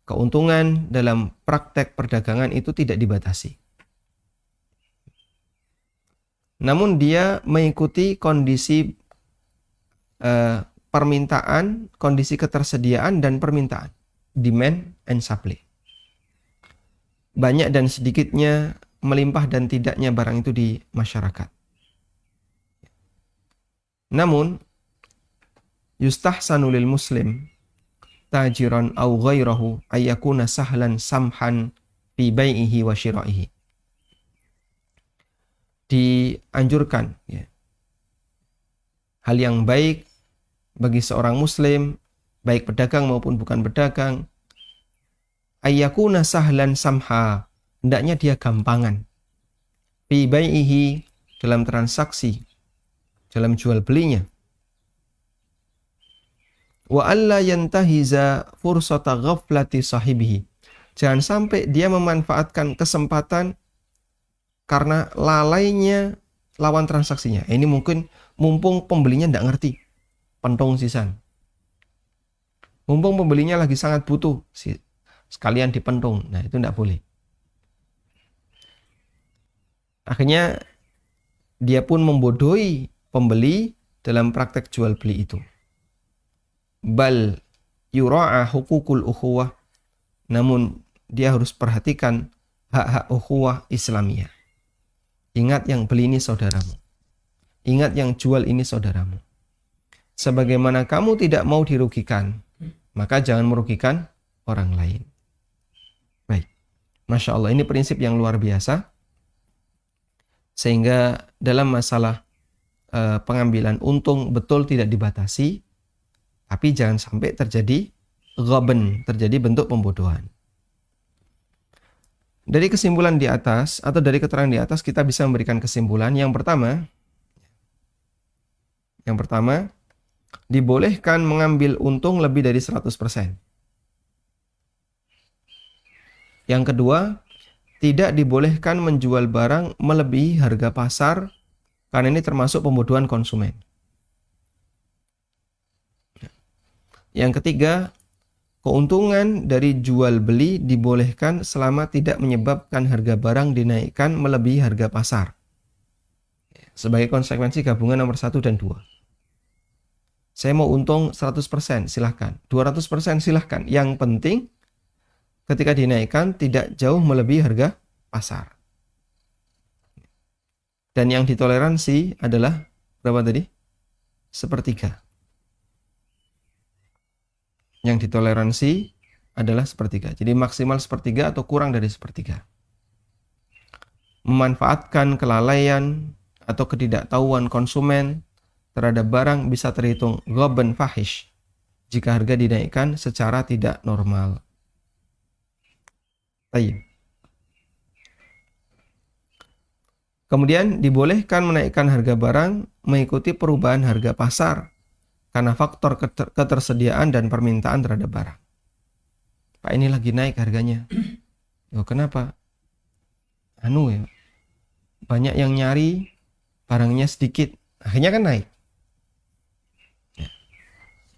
Keuntungan dalam praktek perdagangan itu tidak dibatasi. Namun dia mengikuti kondisi permintaan, kondisi ketersediaan dan permintaan, demand and supply. Banyak dan sedikitnya, melimpah dan tidaknya barang itu di masyarakat. Namun yustahsanu lil muslim tajiran aw ghairahu ayyakuna sahlan samhan fi bai'ihi wa syira'ihi. Dianjurkan, ya, hal yang baik bagi seorang muslim, baik pedagang maupun bukan pedagang, ayyakuna sahlan samha, hendaknya dia gampangan, fi bai'ihi, dalam transaksi, dalam jual belinya, wa alla yantahiza fursata ghaflati sahibihi, jangan sampai dia memanfaatkan kesempatan karena lalainya lawan transaksinya. Ini mungkin mumpung pembelinya tidak ngerti, pentung sisan. Mumpung pembelinya lagi sangat butuh, sekalian dipentung. Nah, itu tidak boleh. Akhirnya dia pun membodohi pembeli dalam praktek jual beli itu. Bal yura'a hukukul ukhuwah, namun dia harus perhatikan hak-hak ukhuwah Islamiyah. Ingat yang beli ini saudaramu. Ingat yang jual ini saudaramu. Sebagaimana kamu tidak mau dirugikan, maka jangan merugikan orang lain. Baik. Masya Allah, ini prinsip yang luar biasa. Sehingga dalam masalah pengambilan untung betul tidak dibatasi, tapi jangan sampai terjadi ghaban, terjadi bentuk pembodohan. Dari kesimpulan di atas, atau dari keterangan di atas, kita bisa memberikan kesimpulan. Yang pertama, dibolehkan mengambil untung lebih dari 100%. Yang kedua, tidak dibolehkan menjual barang melebihi harga pasar, karena ini termasuk pembodohan konsumen. Yang ketiga, keuntungan dari jual beli dibolehkan selama tidak menyebabkan harga barang dinaikkan melebihi harga pasar. Sebagai konsekuensi gabungan nomor 1 dan 2. Saya mau untung 100%, silahkan. 200% silahkan. Yang penting ketika dinaikkan tidak jauh melebihi harga pasar. Dan yang ditoleransi adalah berapa tadi? Sepertiga. Yang ditoleransi adalah sepertiga. Jadi maksimal sepertiga atau kurang dari sepertiga. Memanfaatkan kelalaian atau ketidaktahuan konsumen terhadap barang bisa terhitung ghaban fahish jika harga dinaikkan secara tidak normal. Baik. Kemudian dibolehkan menaikkan harga barang mengikuti perubahan harga pasar karena faktor ketersediaan dan permintaan terhadap barang. Pak, ini lagi naik harganya. Oh, kenapa? Ya, banyak yang nyari, barangnya sedikit, akhirnya kan naik. Ya.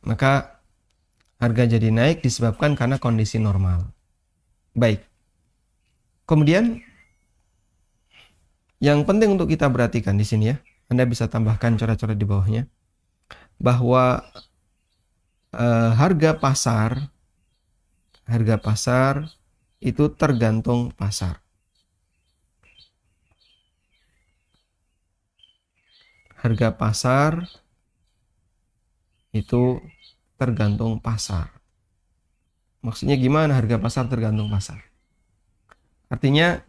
Maka harga jadi naik disebabkan karena kondisi normal. Baik. Kemudian yang penting untuk kita perhatikan di sini ya, Anda bisa tambahkan coret-coret di bawahnya, bahwa harga pasar itu tergantung pasar. Harga pasar itu tergantung pasar. Maksudnya gimana harga pasar tergantung pasar? Artinya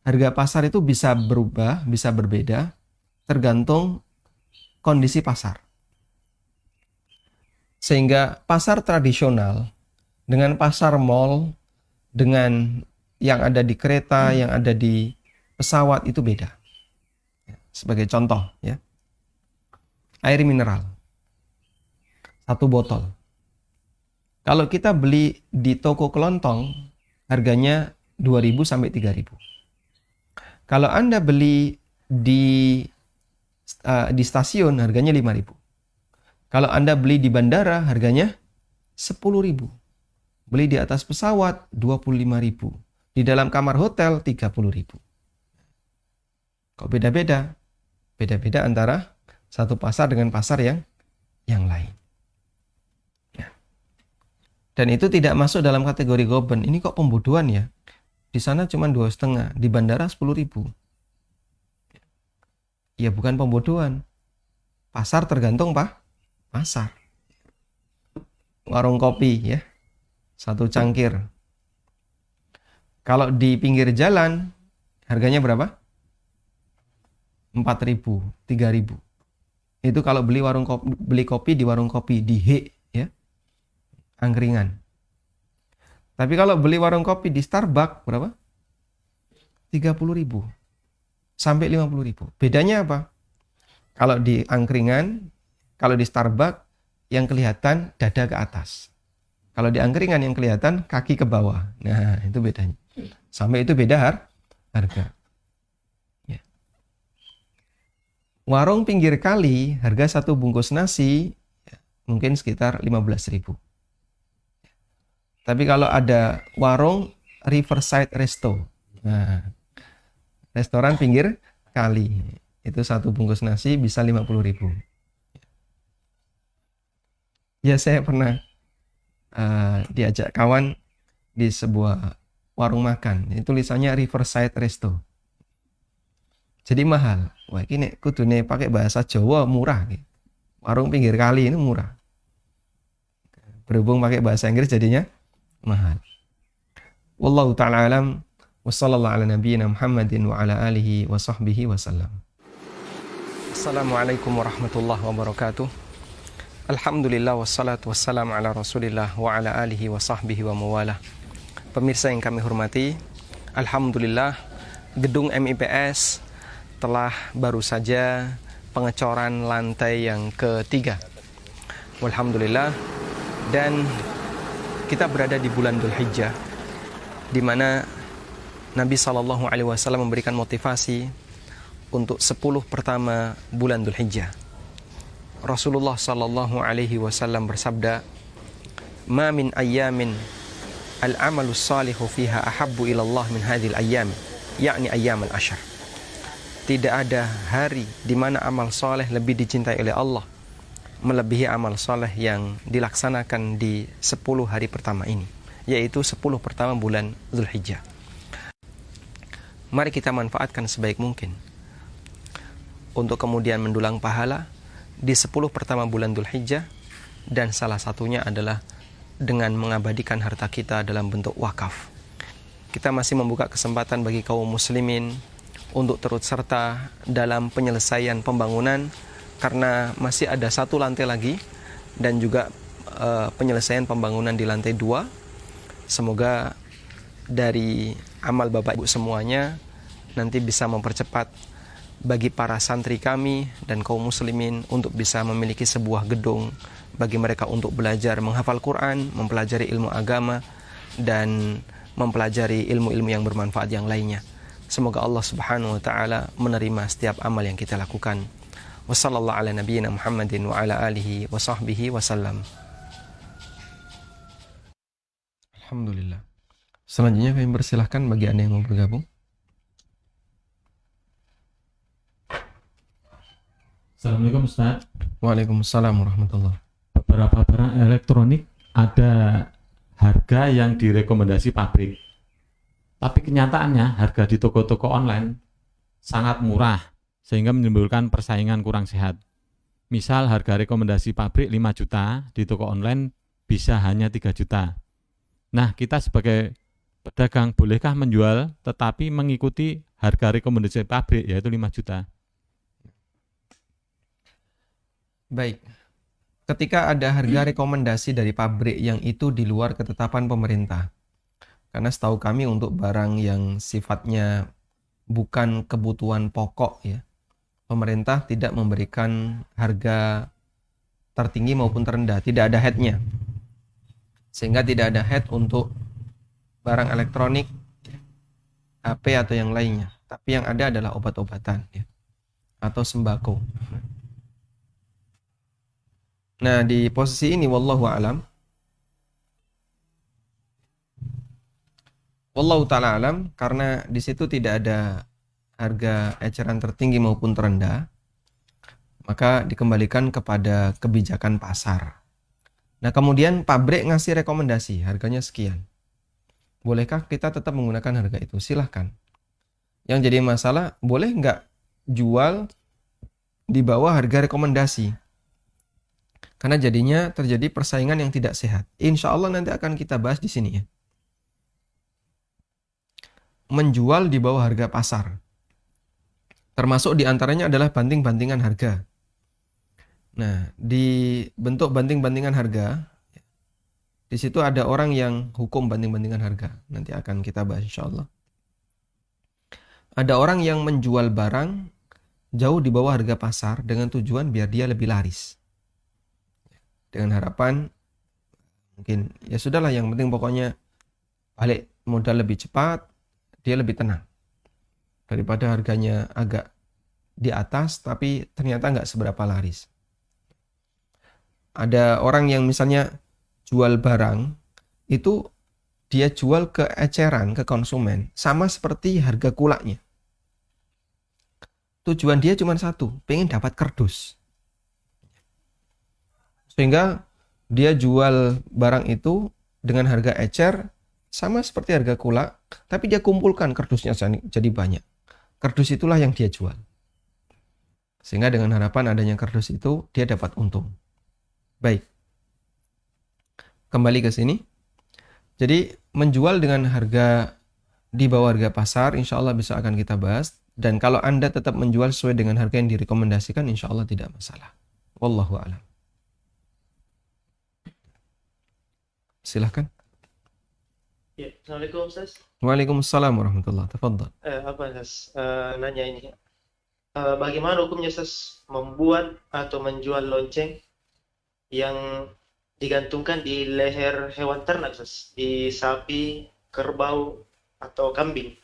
harga pasar itu bisa berubah, bisa berbeda tergantung kondisi pasar. Sehingga pasar tradisional dengan pasar mall, dengan yang ada di kereta, yang ada di pesawat itu beda. Sebagai contoh ya, air mineral. satu botol. Kalau kita beli di toko kelontong, harganya 2.000 sampai 3.000. Kalau Anda beli di stasiun, harganya 5.000. Kalau Anda beli di bandara, harganya 10.000. Beli di atas pesawat, 25.000. Di dalam kamar hotel, 30.000. Kok beda-beda? Beda-beda antara satu pasar dengan pasar yang lain. Dan itu tidak masuk dalam kategori goben. Ini kok pembodohan ya? Di sana cuma 2,5, di bandara 10.000. Ya bukan pembodohan. Pasar tergantung pasar. Warung kopi ya, satu cangkir. Kalau di pinggir jalan, harganya berapa? 4.000, 3.000. Itu kalau beli kopi di warung kopi di He ya. Angkringan. Tapi kalau beli warung kopi di Starbucks berapa? 30.000 sampai 50.000. Bedanya apa? Kalau di angkringan, kalau di Starbucks yang kelihatan dada ke atas. Kalau di angkringan yang kelihatan kaki ke bawah. Nah, itu bedanya. Sampai itu beda harga. Ya. Warung pinggir kali, harga satu bungkus nasi ya, mungkin sekitar 15.000. Tapi kalau ada warung Riverside Resto, nah, restoran pinggir kali, itu satu bungkus nasi bisa 50.000. Ya saya pernah diajak kawan di sebuah warung makan, ini tulisannya Riverside Resto. Jadi mahal. Wah ini kudune pakai bahasa Jawa murah. Warung pinggir kali ini murah. Berhubung pakai bahasa Inggris jadinya mahal. Wallahu ta'ala alam wa sallallahu ala nabiyyina Muhammadin wa ala alihi wa sahbihi wasallam. Assalamualaikum warahmatullahi wabarakatuh. Alhamdulillah wassalatu wassalamu ala Rasulillah wa ala alihi wa sahbihi wa mawalah. Pemirsa yang kami hormati, alhamdulillah gedung MIPS telah baru saja pengecoran lantai yang ketiga. Alhamdulillah. Dan kita berada di bulan Dzulhijjah, di mana Nabi SAW memberikan motivasi untuk 10 pertama bulan Dzulhijjah. Rasulullah SAW bersabda, "Ma min ayyamin al-amalu salihu fiha ahabbu ilallah min hadhil ayyam, yakni ayyam al-ashr." Tidak ada hari di mana amal soleh lebih dicintai oleh Allah melebihi amal soleh yang dilaksanakan di 10 hari pertama ini, yaitu 10 pertama bulan Dzulhijjah. Mari kita manfaatkan sebaik mungkin untuk kemudian mendulang pahala di 10 pertama bulan Dzulhijjah, dan salah satunya adalah dengan mengabadikan harta kita dalam bentuk wakaf. Kita masih membuka kesempatan bagi kaum muslimin untuk turut serta dalam penyelesaian pembangunan, karena masih ada satu lantai lagi dan juga penyelesaian pembangunan di lantai 2. Semoga dari amal Bapak Ibu semuanya nanti bisa mempercepat bagi para santri kami dan kaum muslimin untuk bisa memiliki sebuah gedung bagi mereka untuk belajar menghafal Quran, mempelajari ilmu agama, dan mempelajari ilmu-ilmu yang bermanfaat yang lainnya. Semoga Allah Subhanahu wa taala menerima setiap amal yang kita lakukan. Wassallallahu ala nabiyyina Muhammadin wa ala alihi wa sahbihi wasallam. Alhamdulillah. Selanjutnya kami persilahkan bagi Anda yang mau bergabung. Assalamualaikum Ustaz. Waalaikumsalam warahmatullahi. Beberapa barang elektronik ada harga yang direkomendasi pabrik, tapi kenyataannya harga di toko-toko online sangat murah sehingga menimbulkan persaingan kurang sehat. Misal harga rekomendasi pabrik 5 juta, di toko online bisa hanya 3 juta. Nah, kita sebagai pedagang bolehkah menjual tetapi mengikuti harga rekomendasi pabrik, yaitu 5 juta? Baik. Ketika ada harga rekomendasi dari pabrik yang itu di luar ketetapan pemerintah, karena setahu kami untuk barang yang sifatnya bukan kebutuhan pokok ya, pemerintah tidak memberikan harga tertinggi maupun terendah, tidak ada headnya. Sehingga tidak ada head untuk barang elektronik, HP atau yang lainnya. Tapi yang ada adalah obat-obatan ya, atau sembako. Nah, di posisi ini wallahu alam, wallahu taala alam, karena di situ tidak ada harga eceran tertinggi maupun terendah, maka dikembalikan kepada kebijakan pasar. Nah, kemudian pabrik ngasih rekomendasi harganya sekian. Bolehkah kita tetap menggunakan harga itu? Silahkan. Yang jadi masalah, boleh nggak jual di bawah harga rekomendasi? Karena jadinya terjadi persaingan yang tidak sehat. Insya Allah nanti akan kita bahas di sini ya. Menjual di bawah harga pasar. Termasuk diantaranya adalah banting-bantingan harga. Nah, di bentuk banting-bantingan harga, di situ ada orang yang hukum banting-bantingan harga. Nanti akan kita bahas insya Allah. Ada orang yang menjual barang jauh di bawah harga pasar dengan tujuan biar dia lebih laris. Dengan harapan, mungkin ya sudahlah, yang penting pokoknya balik modal lebih cepat, dia lebih tenang. Daripada harganya agak di atas tapi ternyata nggak seberapa laris. Ada orang yang misalnya jual barang, itu dia jual ke eceran, ke konsumen, sama seperti harga kulaknya. Tujuan dia cuma satu, pengen dapat kerdus. Sehingga dia jual barang itu dengan harga ecer, sama seperti harga kulak, tapi dia kumpulkan kerdusnya jadi banyak. Kerdus itulah yang dia jual. Sehingga dengan harapan adanya kerdus itu, dia dapat untung. Baik. Kembali ke sini. Jadi menjual dengan harga di bawah harga pasar, insya Allah bisa akan kita bahas. Dan kalau Anda tetap menjual sesuai dengan harga yang direkomendasikan, insya Allah tidak masalah. Wallahu a'lam. Silahkan. Ya, Assalamualaikum Ustaz. Waalaikumsalam warahmatullahi wabarakatuh. Ustaz? Nanya ini. Bagaimana hukumnya Ustaz membuat atau menjual lonceng yang digantungkan di leher hewan ternak Ustaz? Di sapi, kerbau, atau kambing?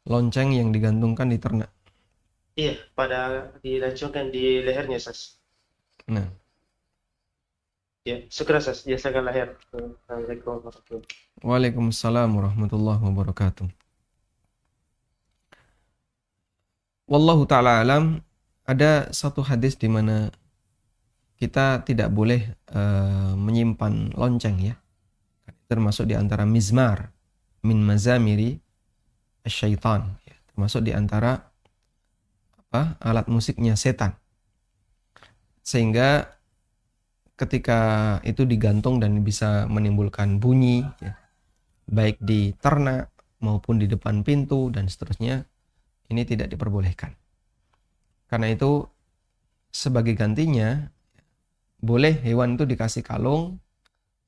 Lonceng yang digantungkan di ternak. Iya, dilancungkan di lehernya Ustaz. Nah, Ya, syukur Ustaz. Jazakallah khair. Assalamualaikum warahmatullahi wabarakatuh. waalaikumsalam warahmatullahi wabarakatuh. Wallahu ta'ala alam, ada satu hadis di mana kita tidak boleh menyimpan lonceng ya. Termasuk di antara mizmar min mazamiri syaitan ya. Termasuk di antara alat musiknya setan. Sehingga ketika itu digantung dan bisa menimbulkan bunyi ya, baik di ternak maupun di depan pintu dan seterusnya, ini tidak diperbolehkan. Karena itu sebagai gantinya boleh hewan itu dikasih kalung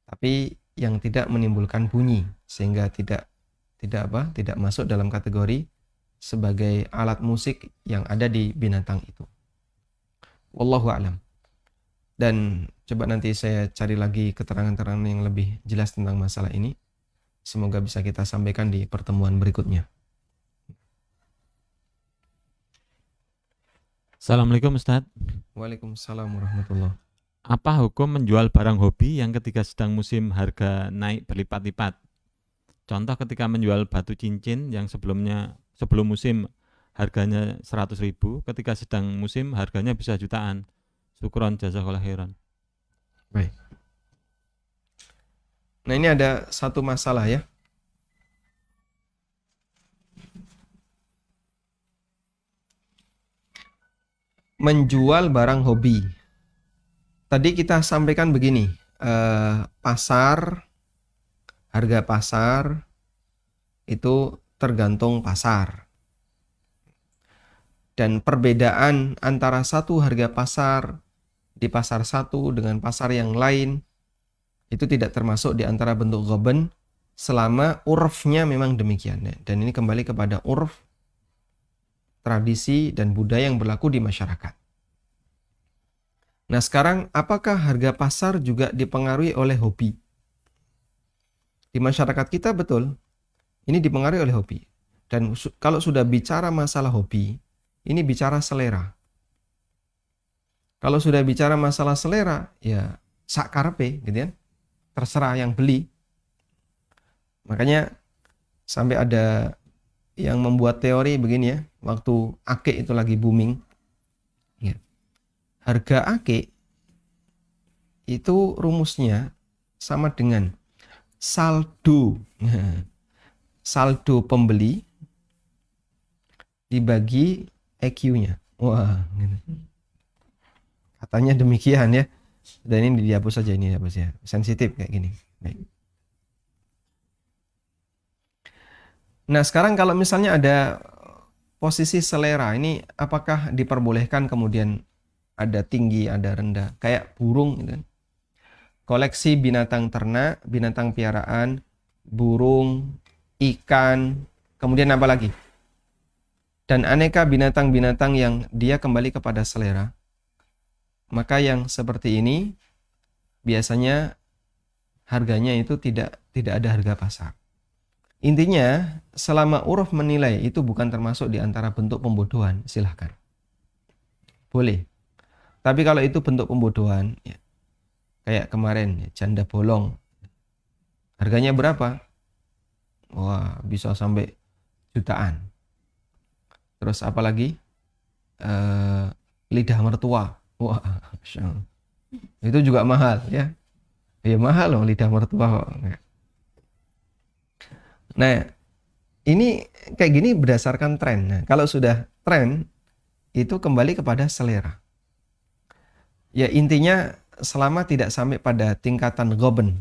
tapi yang tidak menimbulkan bunyi, sehingga tidak masuk dalam kategori sebagai alat musik yang ada di binatang itu. Wallahu a'lam. Dan coba nanti saya cari lagi keterangan-keterangan yang lebih jelas tentang masalah ini. Semoga bisa kita sampaikan di pertemuan berikutnya. Assalamualaikum Ustaz. Waalaikumsalam warahmatullahi. Apa hukum menjual barang hobi yang ketika sedang musim harga naik berlipat-lipat? Contoh ketika menjual batu cincin yang sebelum musim harganya 100.000, ketika sedang musim harganya bisa jutaan. Syukron jazakallahu khairan. Baik. Nah, ini ada satu masalah ya. Menjual barang hobi. Tadi kita sampaikan begini, harga pasar itu tergantung pasar. Dan perbedaan antara satu harga pasar di pasar satu dengan pasar yang lain itu tidak termasuk di antara bentuk ghaban selama urfnya memang demikian. Dan ini kembali kepada urf, tradisi dan budaya yang berlaku di masyarakat. Nah sekarang apakah harga pasar juga dipengaruhi oleh hobi? Di masyarakat kita betul, ini dipengaruhi oleh hobi. Dan kalau sudah bicara masalah hobi, ini bicara selera. Kalau sudah bicara masalah selera, ya sak karepe gitu kan. Terserah yang beli. Makanya sampai ada yang membuat teori begini ya, waktu ake itu lagi booming, ya, harga ake itu rumusnya sama dengan saldo saldo pembeli dibagi EQ-nya. Wah, gitu. Katanya demikian ya. Dan ini dihapus saja, ini dihapus ya. Sensitif kayak gini. Baik. Nah, sekarang kalau misalnya ada posisi selera, ini apakah diperbolehkan kemudian ada tinggi, ada rendah, kayak burung gitu kan. Koleksi binatang ternak, binatang piaraan, burung, ikan, kemudian apa lagi? Dan aneka binatang-binatang yang dia kembali kepada selera. Maka yang seperti ini biasanya harganya itu tidak ada harga pasar. Intinya, selama uruf menilai itu bukan termasuk di antara bentuk pembodohan, silahkan. Boleh. Tapi kalau itu bentuk pembodohan, ya, kayak kemarin, ya, janda bolong. Harganya berapa? Wah, bisa sampai jutaan. Terus apa lagi? Lidah mertua. Wah, itu juga mahal, ya. Ya mahal loh lidah mertua. Nah, ini kayak gini berdasarkan tren. Nah, kalau sudah tren, itu kembali kepada selera. Ya intinya selama tidak sampai pada tingkatan ghoben.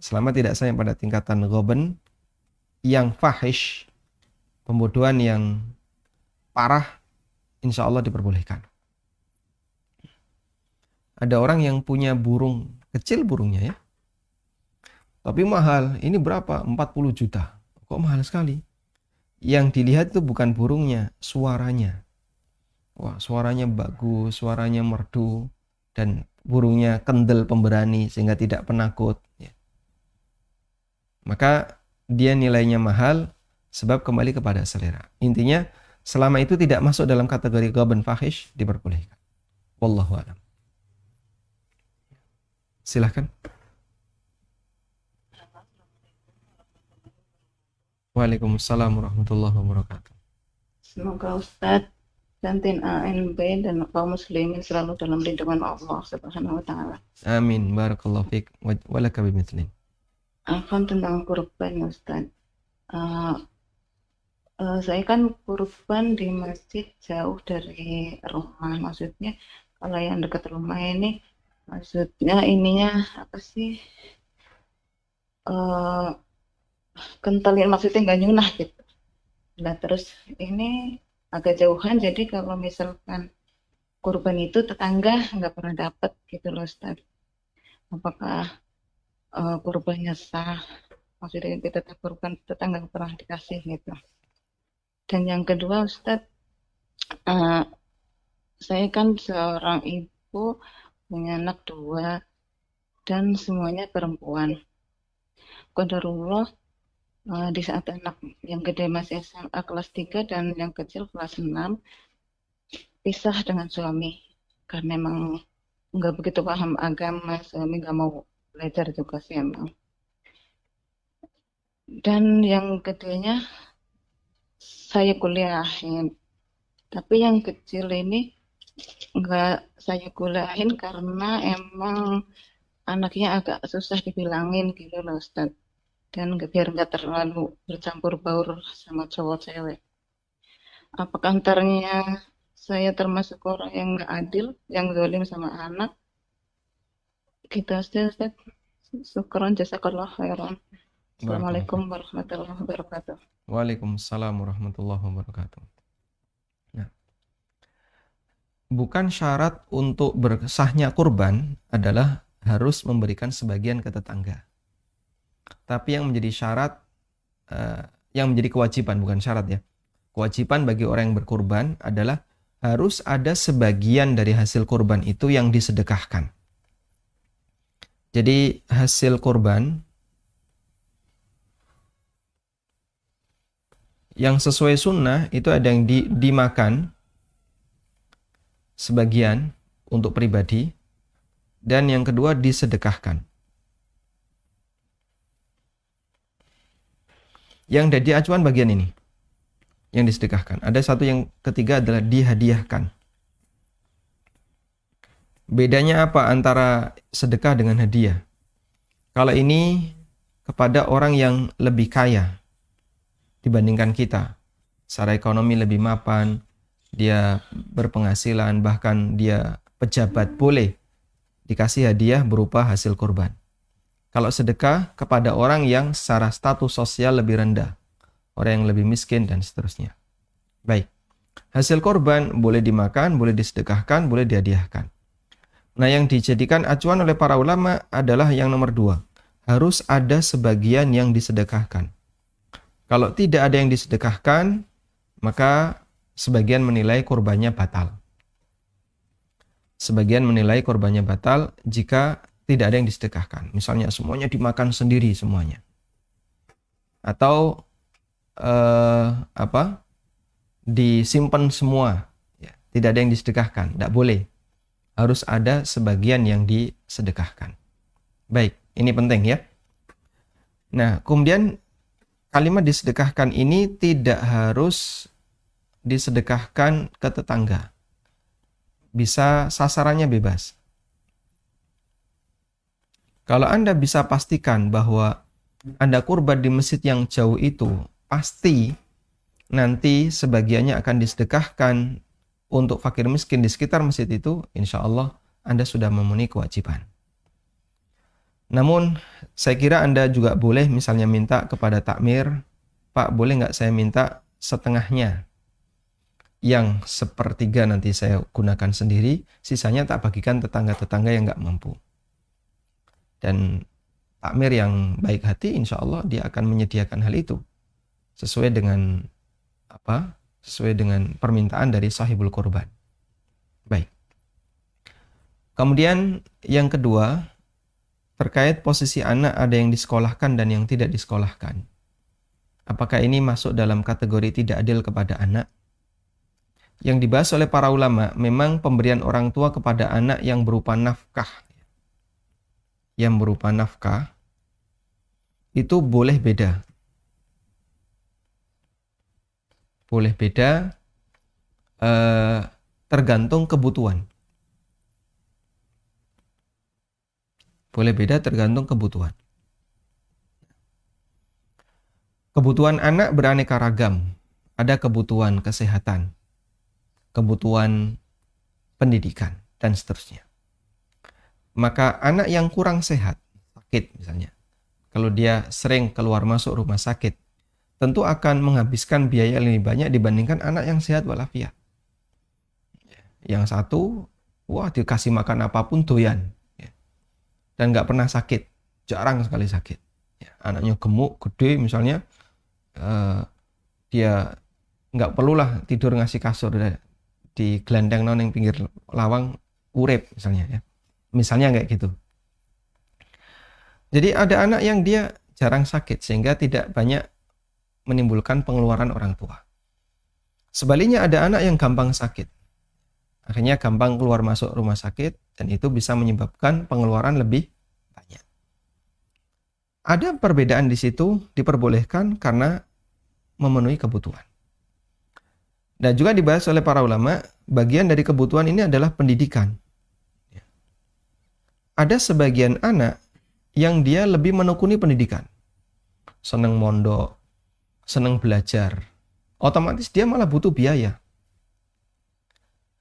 Selama tidak sampai pada tingkatan ghoben yang fahish, pembodohan yang parah, insya Allah diperbolehkan. Ada orang yang punya burung, kecil burungnya ya. Tapi mahal, ini berapa? 40 juta. Kok mahal sekali? Yang dilihat itu bukan burungnya, suaranya. Wah, suaranya bagus, suaranya merdu, dan burungnya kendel pemberani sehingga tidak penakut. Ya. Maka dia nilainya mahal sebab kembali kepada selera. Intinya, selama itu tidak masuk dalam kategori ghaban fahish, diperbolehkan. Wallahu a'lam. Silahkan. Waalaikumsalam warahmatullahi wabarakatuh. Semoga Ustadz dan tim ANB dan kaum muslimin selalu dalam lindungan Allah Subhanahu wa taala. Amin. Barakallahu fiik wa laka bimithlin. Akan tentang kurban Ustadz. Saya kan kurban di masjid jauh dari rumah. Maksudnya kalau yang dekat rumah ini maksudnya ininya apa sih? Kentalin maksudnya nggak nyunah gitu. Nah terus ini agak jauhan, jadi kalau misalkan kurban itu tetangga nggak pernah dapat gitu loh Ustaz. Apakah kurbannya sah? Maksudnya kita kurban tetangga nggak pernah dikasih gitu. Dan yang kedua Ustaz, saya kan seorang ibu punya anak 2 dan semuanya perempuan. Qadarullah di saat anak yang gede masih SMA kelas 3 dan yang kecil kelas 6 pisah dengan suami karena emang nggak begitu paham agama, suami nggak mau belajar juga sih emang. Dan yang gedenya saya kuliahin, tapi yang kecil ini nggak saya kuliahin karena emang anaknya agak susah dibilangin gitu loh Ustaz. Dan biar nggak terlalu bercampur baur sama cowok cewek. Apakah antaranya saya termasuk orang yang nggak adil, yang zalim sama anak? Kita Ustaz. Syukran jazakallah khairan. Assalamualaikum warahmatullahi wabarakatuh. Waalaikumsalam warahmatullahi wabarakatuh. Nah, bukan syarat untuk bersahnya kurban adalah harus memberikan sebagian ke tetangga. Tapi yang menjadi syarat, yang menjadi kewajiban, bukan syarat ya. Kewajiban bagi orang yang berkurban adalah harus ada sebagian dari hasil kurban itu yang disedekahkan. Jadi hasil kurban yang sesuai sunnah itu ada yang dimakan sebagian untuk pribadi, dan yang kedua disedekahkan. Yang jadi acuan bagian ini, yang disedekahkan. Ada satu yang ketiga adalah dihadiahkan. Bedanya apa antara sedekah dengan hadiah? Kalau ini kepada orang yang lebih kaya dibandingkan kita, secara ekonomi lebih mapan, dia berpenghasilan, bahkan dia pejabat, boleh dikasih hadiah berupa hasil kurban. Kalau sedekah kepada orang yang secara status sosial lebih rendah, orang yang lebih miskin, dan seterusnya. Baik, hasil kurban boleh dimakan, boleh disedekahkan, boleh dihadiahkan. Nah, yang dijadikan acuan oleh para ulama adalah yang nomor 2. Harus ada sebagian yang disedekahkan. Kalau tidak ada yang disedekahkan, maka sebagian menilai kurbannya batal. Sebagian menilai kurbannya batal jika tidak ada yang disedekahkan. Misalnya semuanya dimakan sendiri semuanya. Atau disimpan semua. Ya, tidak ada yang disedekahkan. Tidak boleh. Harus ada sebagian yang disedekahkan. Baik, ini penting ya. Nah, kemudian kalimat disedekahkan ini tidak harus disedekahkan ke tetangga. Bisa sasarannya bebas. Kalau Anda bisa pastikan bahwa Anda kurban di masjid yang jauh itu, pasti nanti sebagiannya akan disedekahkan untuk fakir miskin di sekitar masjid itu, insya Allah Anda sudah memenuhi kewajiban. Namun, saya kira Anda juga boleh misalnya minta kepada takmir, Pak, boleh nggak saya minta setengahnya? Yang sepertiga nanti saya gunakan sendiri, sisanya tak bagikan tetangga-tetangga yang nggak mampu. Dan takmir yang baik hati, insya Allah dia akan menyediakan hal itu sesuai dengan sesuai dengan permintaan dari sahibul kurban. Baik. Kemudian yang kedua, terkait posisi anak ada yang disekolahkan dan yang tidak disekolahkan. Apakah ini masuk dalam kategori tidak adil kepada anak? Yang dibahas oleh para ulama, memang pemberian orang tua kepada anak yang berupa nafkah. Yang berupa nafkah, itu boleh beda. Boleh beda tergantung kebutuhan. Boleh beda tergantung kebutuhan. Kebutuhan anak beraneka ragam. Ada kebutuhan kesehatan, kebutuhan pendidikan, dan seterusnya. Maka anak yang kurang sehat, sakit misalnya, kalau dia sering keluar masuk rumah sakit, tentu akan menghabiskan biaya lebih banyak dibandingkan anak yang sehat walafiat. Yang satu, dikasih makan apapun doyan, ya. Dan nggak pernah sakit, jarang sekali sakit. Ya, anaknya gemuk, gede misalnya, dia nggak perlulah tidur ngasih kasur di gelendang yang pinggir lawang, urip misalnya, ya. Misalnya kayak gitu. Jadi ada anak yang dia jarang sakit sehingga tidak banyak menimbulkan pengeluaran orang tua. Sebaliknya ada anak yang gampang sakit. Akhirnya gampang keluar masuk rumah sakit dan itu bisa menyebabkan pengeluaran lebih banyak. Ada perbedaan di situ, diperbolehkan karena memenuhi kebutuhan. Dan juga dibahas oleh para ulama, bagian dari kebutuhan ini adalah pendidikan. Ada sebagian anak yang dia lebih menekuni pendidikan. Senang mondok, senang belajar, otomatis dia malah butuh biaya.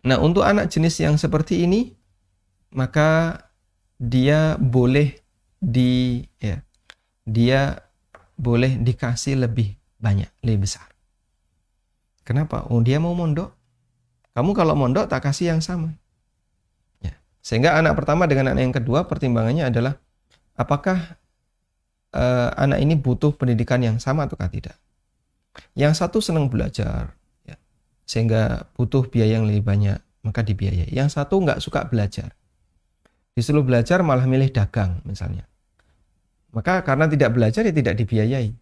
Nah, untuk anak jenis yang seperti ini, maka dia boleh dikasih lebih banyak, lebih besar. Kenapa? Dia mau mondok. Kamu kalau mondok tak kasih yang sama. Ya. Sehingga anak pertama dengan anak yang kedua pertimbangannya adalah apakah anak ini butuh pendidikan yang sama ataukah tidak. Yang satu senang belajar, ya. sehingga butuh biaya yang lebih banyak, maka dibiayai. Yang satu nggak suka belajar, disuruh belajar malah milih dagang misalnya, maka karena tidak belajar ya tidak dibiayai.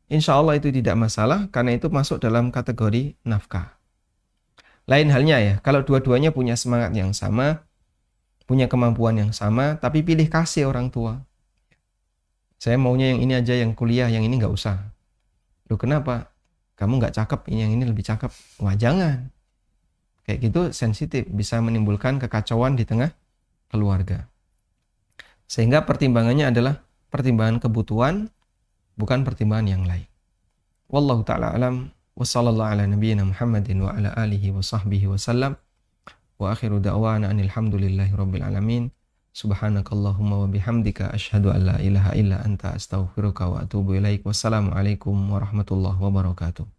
Insya Allah itu tidak masalah, karena itu masuk dalam kategori nafkah. Lain halnya ya, kalau dua-duanya punya semangat yang sama, punya kemampuan yang sama, tapi pilih kasih orang tua. Saya maunya yang ini aja, yang kuliah, yang ini nggak usah. Loh kenapa? Kamu nggak cakep, yang ini lebih cakep. Wah jangan. Kayak gitu sensitif, bisa menimbulkan kekacauan di tengah keluarga. Sehingga pertimbangannya adalah pertimbangan kebutuhan, bukan pertimbangan yang lain. Wallahu ta'ala alam, wa sallallahu ala nabiyyina Muhammadin wa ala alihi wa sahbihi wa sallam, wa akhiru da'wana anil hamdulillahi rabbil alamin. Subhanakallahumma wa bihamdika asyhadu an la ilaha illa anta astaghfiruka wa atubu ilaik. Wassalamualaikum warahmatullahi wabarakatuh.